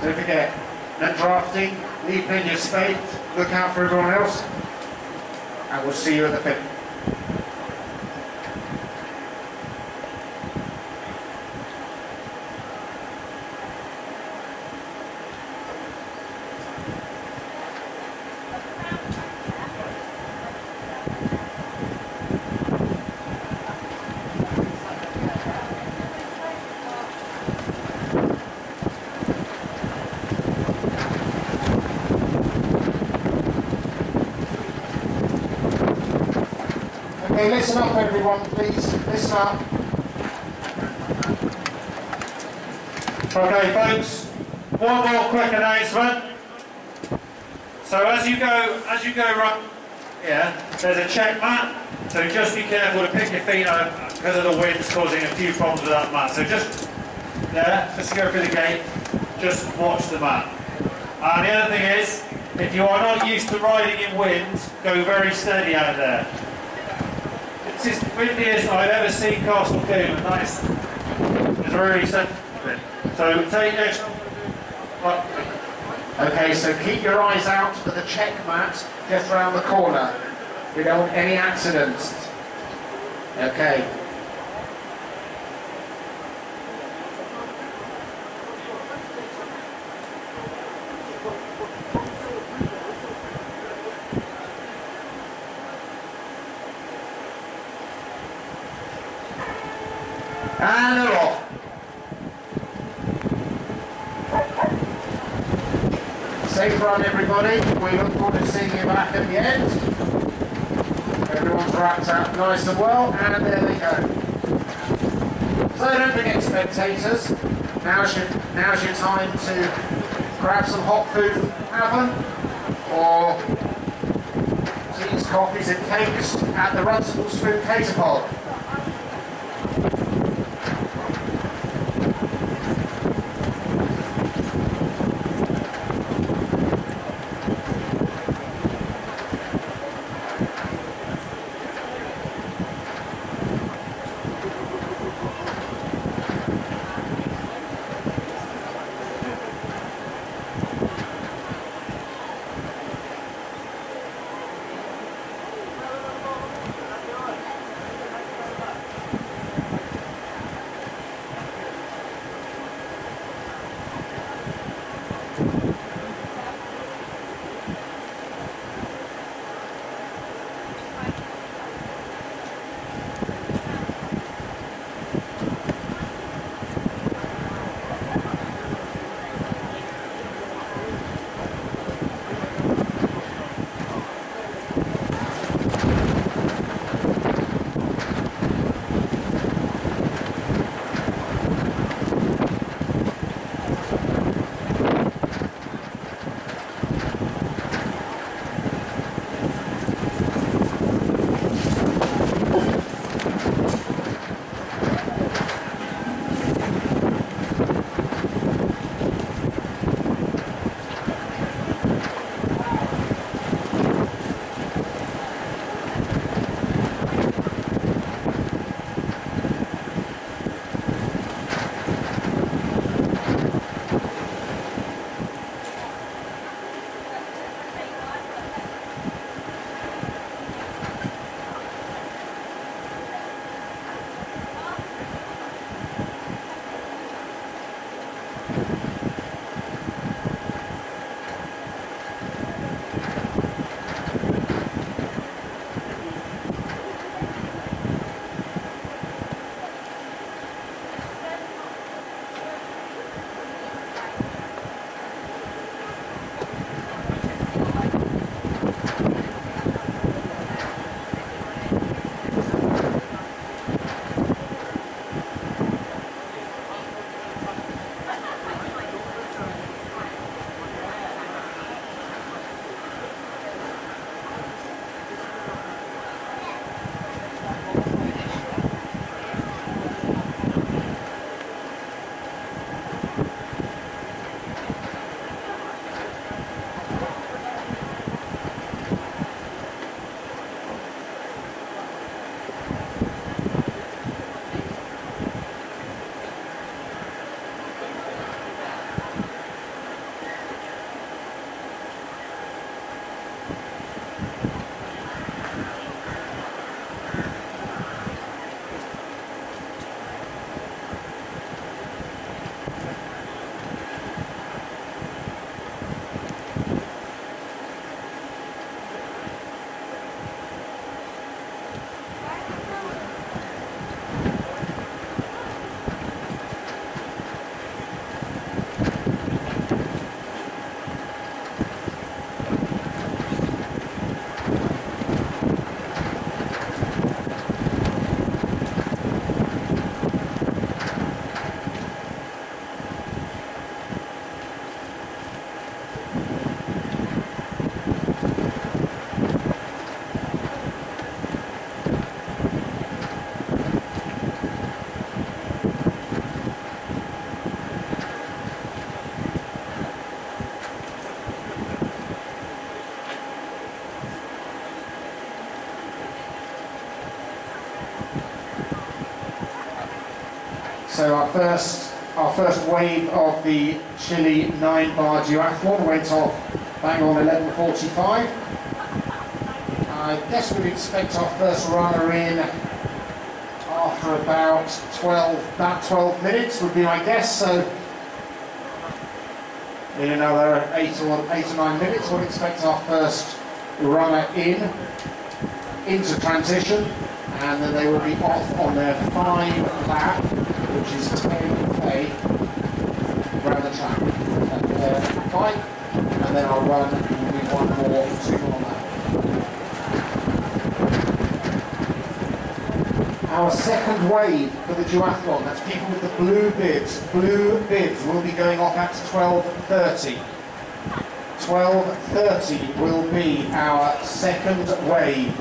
Don't forget, no drafting, leave in your spade, look out for everyone else, and we'll see you at the pit. Okay, listen up everyone, please. Listen up. Okay folks, one more quick announcement. So as you go run, there's a check mat, so just be careful to pick your feet up because of the wind's causing a few problems with that mat. So just go through the gate, just watch the mat. And the other thing is, if you are not used to riding in wind, go very steady out there. It's as windiest I've ever seen Castle Doom, and it's really sensitive. So take extra. Okay, so keep your eyes out for the check mat just around the corner. We don't want any accidents. Okay. And they're off. Safe run, everybody. We look forward to seeing you back at the end. Everyone's wrapped up nice and well, and there they go. So don't forget, spectators, now's your time to grab some hot food from the tavern, or teas, coffees and cakes at the Runcible Spoon Cater Pod. So our first wave of the Chile 9-bar duathlon went off bang on 11:45. I guess we'd expect our first runner in after about 12 minutes would be my guess. So in another 8 or 9 minutes, we'll expect our first runner into transition, and then they will be off on their 5 lap, which is 10K around the track. And their bike, and then our run will be 2 more lap. Our second wave for the duathlon, that's people with the blue bibs. Blue bibs will be going off at 12:30. 12:30 will be our second wave.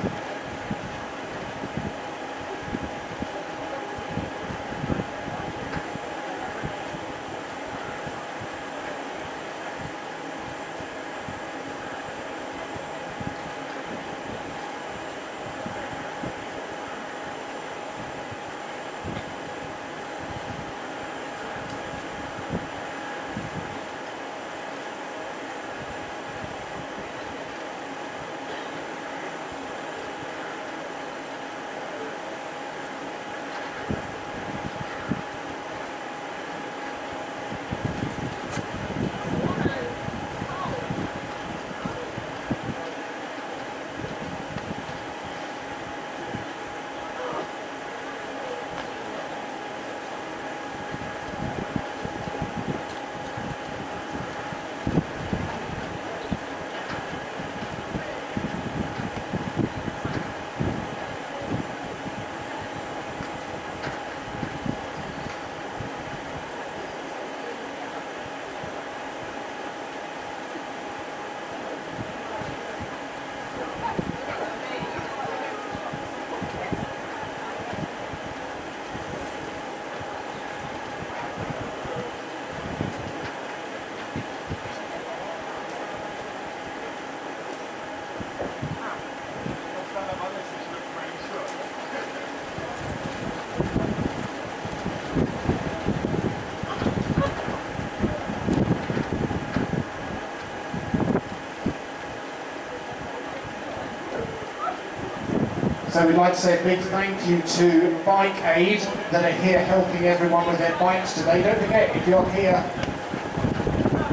So we'd like to say a big thank you to Bike Aid that are here helping everyone with their bikes today. Don't forget, if you're here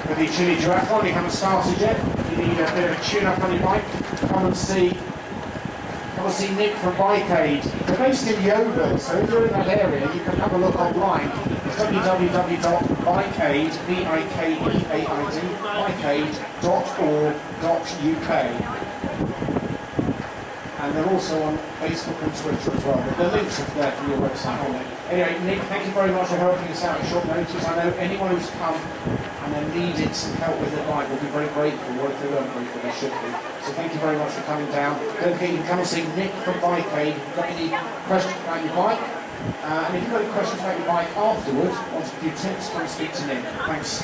for the Chile Duathlon, you haven't started yet, you need a bit of a tune-up on your bike, come and see Nick from Bike Aid. They're based in Yeovil, so if you're in that area, you can have a look online. It's www.bikeaid, B-I-K-E-A-I-D, bikeaid.org.uk. And they're also on Facebook and Twitter as well. The links are there from your website on it. Anyway, Nick, thank you very much for helping us out at short notice. I know anyone who's come and then needed some help with their bike will be very grateful. What if they weren't grateful? They should be. So thank you very much for coming down. Don't forget, you can come and see Nick from Bike Aid if you've got any questions about your bike. And if you've got any questions about your bike afterwards, want a few tips, come and speak to Nick. Thanks.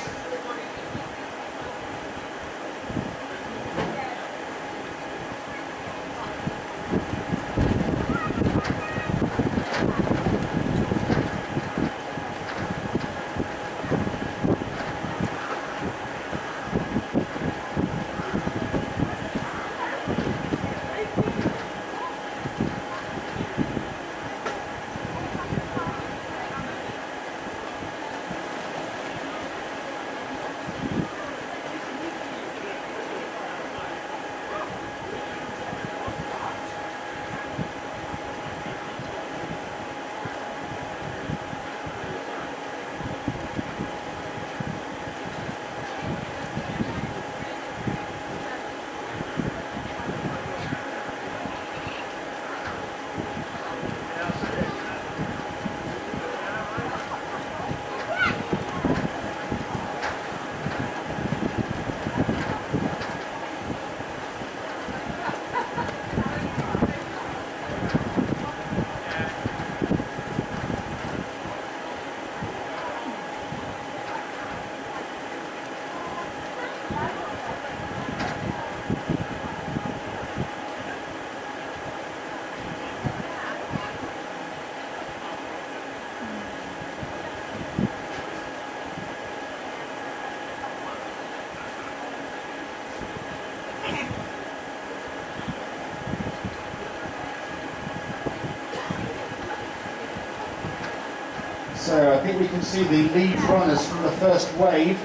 So I think we can see the lead runners from the first wave.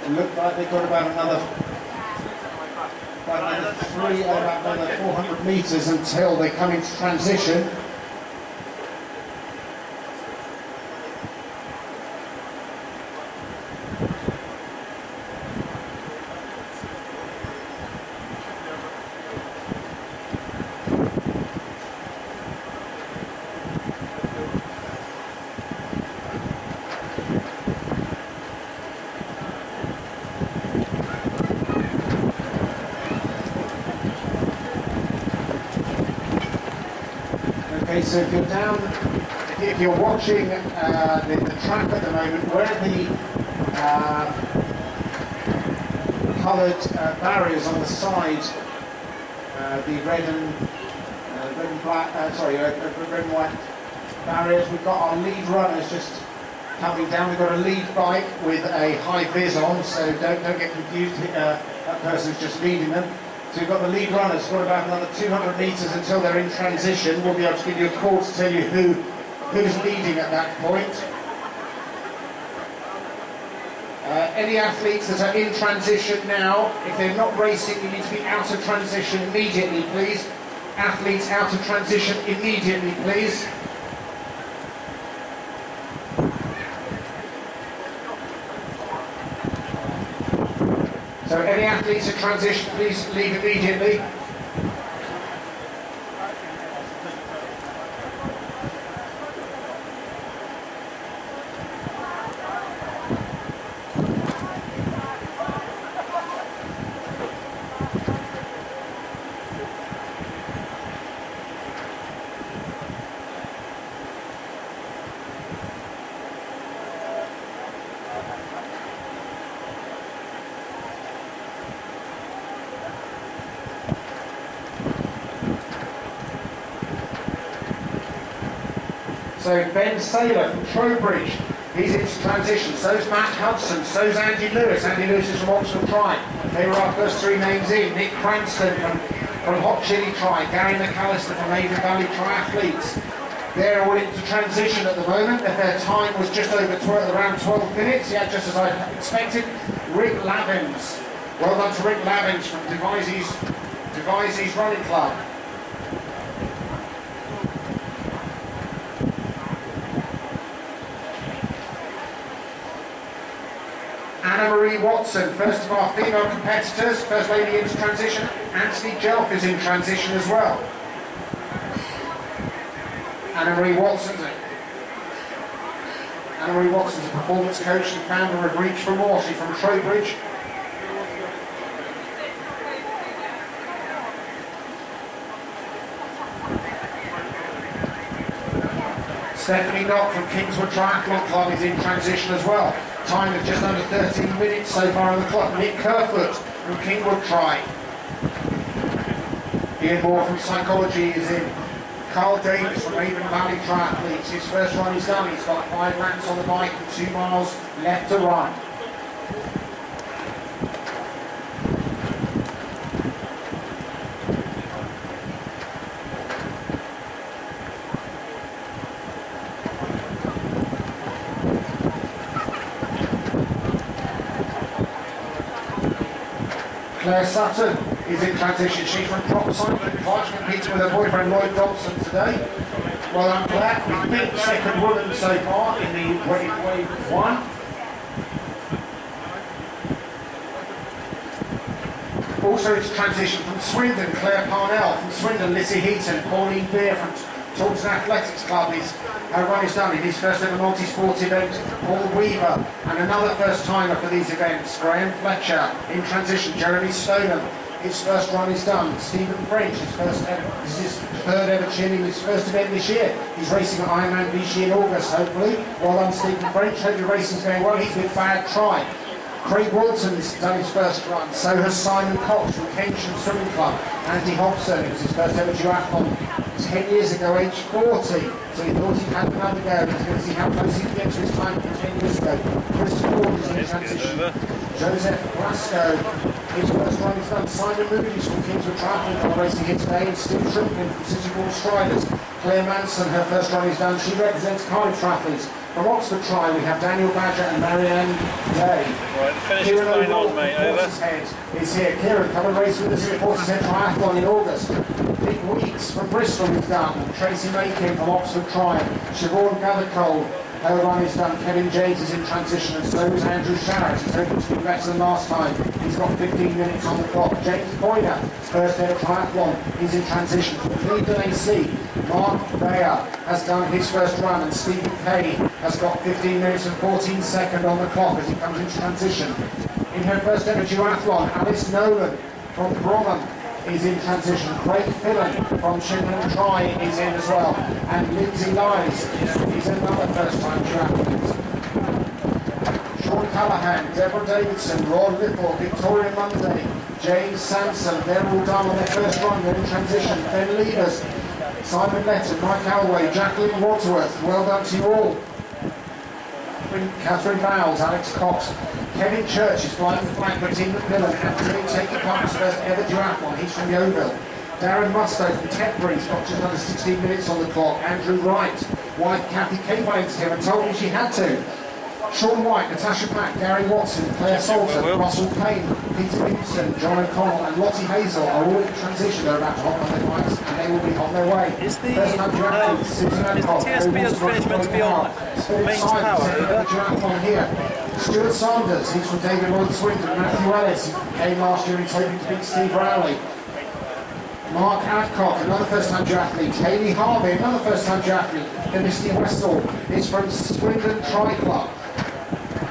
It looked like they've got about another 400 metres until they come into transition. Okay, so if you're down, if you're watching the track at the moment, where the coloured barriers on the side, the red and black, red and white barriers, we've got our lead runners just coming down. We've got a lead bike with a high vis on, so don't get confused. That person's just leading them. So we've got the lead runners, got about another 200 metres until they're in transition. We'll be able to give you a call to tell you who's leading at that point. Any athletes that are in transition now, if they're not racing, you need to be out of transition immediately, please. Athletes out of transition immediately, please. So any athletes in transition, please leave immediately. So Ben Saylor from Trowbridge, he's into transition. So's Matt Hudson, so's Andy Lewis. Andy Lewis is from Oxford Tribe. They were our first three names in. Nick Cranston from Hot Chili Tribe. Gary McAllister from Avon Valley Triathletes. They're all into transition at the moment. Their time was just over around 12 minutes. Yeah, just as I expected. Rick Lavins. Well done to Rick Lavins from Devizes Running Club. Anna-Marie Watson, first of our female competitors, first lady into transition. Anthony Jelf is in transition as well. Anna-Marie Watson's a performance coach and founder of Reach for More. She's from Trowbridge. Stephanie Knott from Kingswood Triathlon Club is in transition as well. Time of just under 13 minutes so far on the clock. Nick Kerfoot from Kingwood Tribe. Ian Moore from Psychology is in. Carl Davis from Avon Valley Triathletes. His first run is done. He's got 5 laps on the bike and 2 miles left to run. Claire Sutton is in transition. She's from Propside and Clark's competing with her boyfriend Lloyd Dobson today. Well done, Claire. We've beat the second woman so far in the wave 1. Also it's transition from Swindon, Claire Parnell. From Swindon, Lizzie Heaton. Pauline Beer from Taunton Athletics Club. Her run is done in his first ever multi-sport event. Paul Weaver, and another first timer for these events. Graham Fletcher in transition. Jeremy Stoneham, his first run is done. Stephen French, this is his third ever chin in his first event this year. He's racing at Ironman Vichy in August, hopefully. Well done, Stephen French. Hope your racing's going well. He's with Bad Tribe. Craig Walton's done his first run, so has Simon Cox from Keynsham Swimming Club. Andy Hobson, it was his first ever duathlon 10 years ago, age 40, so he thought he had another go. He's going to see how close he can get to his time from 10 years ago. Chris Ford is in transition. Joseph Blasco, his first run is done. Simon Moody's from Kingswood Triathlon racing here today, and Steve Shrimpton from City Ball Striders. Claire Manson, her first run is done. She represents Cardiff Triathletes. From Oxford Tri, we have Daniel Badger and Marianne Day. Right, the finish is going on, mate, over. Is here. Kieran, come and race with us at the Portishead Triathlon in August. Dick Weeks from Bristol is done. Tracy Makin from Oxford Tri. Siobhan Gathercole, her run is done. Kevin James is in transition, and so is Andrew Sharrett. He's hoping to do better than last time. He's got 15 minutes on the clock. James Boyner, first ever triathlon, he's in transition. From Cleveland AC, Mark Bayer has done his first run, and Stephen Kay has got 15 minutes and 14 seconds on the clock as he comes into transition. In her first ever duathlon, Alice Nolan from Bromham is in transition. Craig Fillan from Chippenham Tri is in as well. And Lindsay Lyes is another first-time duathlete. Sean Callahan, Deborah Davidson, Ron Little, Victoria Monday, James Sanson, they're all done on their first run, they're in transition. Ben Leaders, Simon Letton, Mike Allway, Jacqueline Wadsworth, well done to you all. Catherine Vowles, Alex Cox, Kevin Church is flying the flag for Team McMillan, Anthony taking part in his first ever duathlon, he's from Yeovil. Darren Musto from Tetbury's got just under 16 minutes on the clock. Andrew Wright, wife Kathy Cabane's here and told me she had to. Sean White, Natasha Pack, Gary Watson, Claire Salter, Russell Payne, Peter Gibson, John O'Connell and Lottie Hazel are all in transition. They're about to hop on their bikes and they will be on their way. Is the TSB finish meant to be on mains power over? Here. Stuart Sanders, he's from David Lloyd Swindon. Matthew Ellis, he came last year and he's hoping to beat Steve Rowley. Mark Adcock, another first-time duathlete. Hayley Harvey, another first-time duathlete. And Misty Westall is from Swindon Tri Club.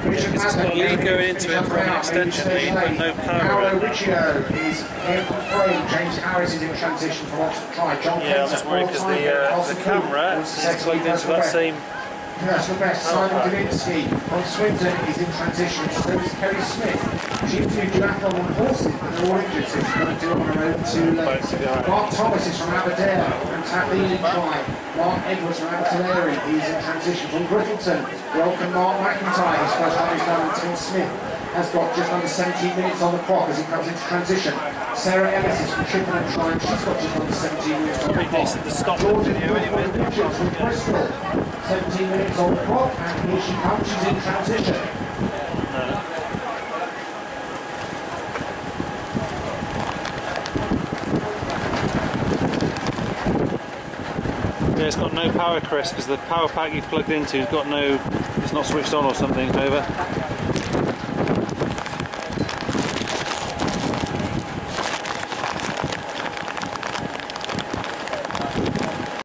Richard It's got a lead going into it from an extension lead, but no power. Paolo Riccio is here from frame. James Harris is in transition from Oxford Tri. John Yeah, I'm just worried because the camera is plugged into that same. Personal best, Simon Kaminski on Swindon is in transition. So is Kerry Smith. She's doing duathlon on horses, but they're all injured, so she's going to do it on her own too late. Mark Thomas is from Aberdeen, from Taffy Tri. Mark Edwards from Abertillery, he's in transition from Brittleton. Welcome Mark McIntyre, his first run is done, and Tim Smith has got just under 17 minutes on the clock as he comes into transition. Sarah Ellis is from Chippenham Tri, and she's got just under 17 minutes on the clock. Decent to stop Georgia the video anyway. Richards from Bristol, 17 minutes on the clock, and here she comes, she's in transition. Yeah, it's got no power, Chris, because the power pack you've plugged into has got no, it's not switched on or something, over.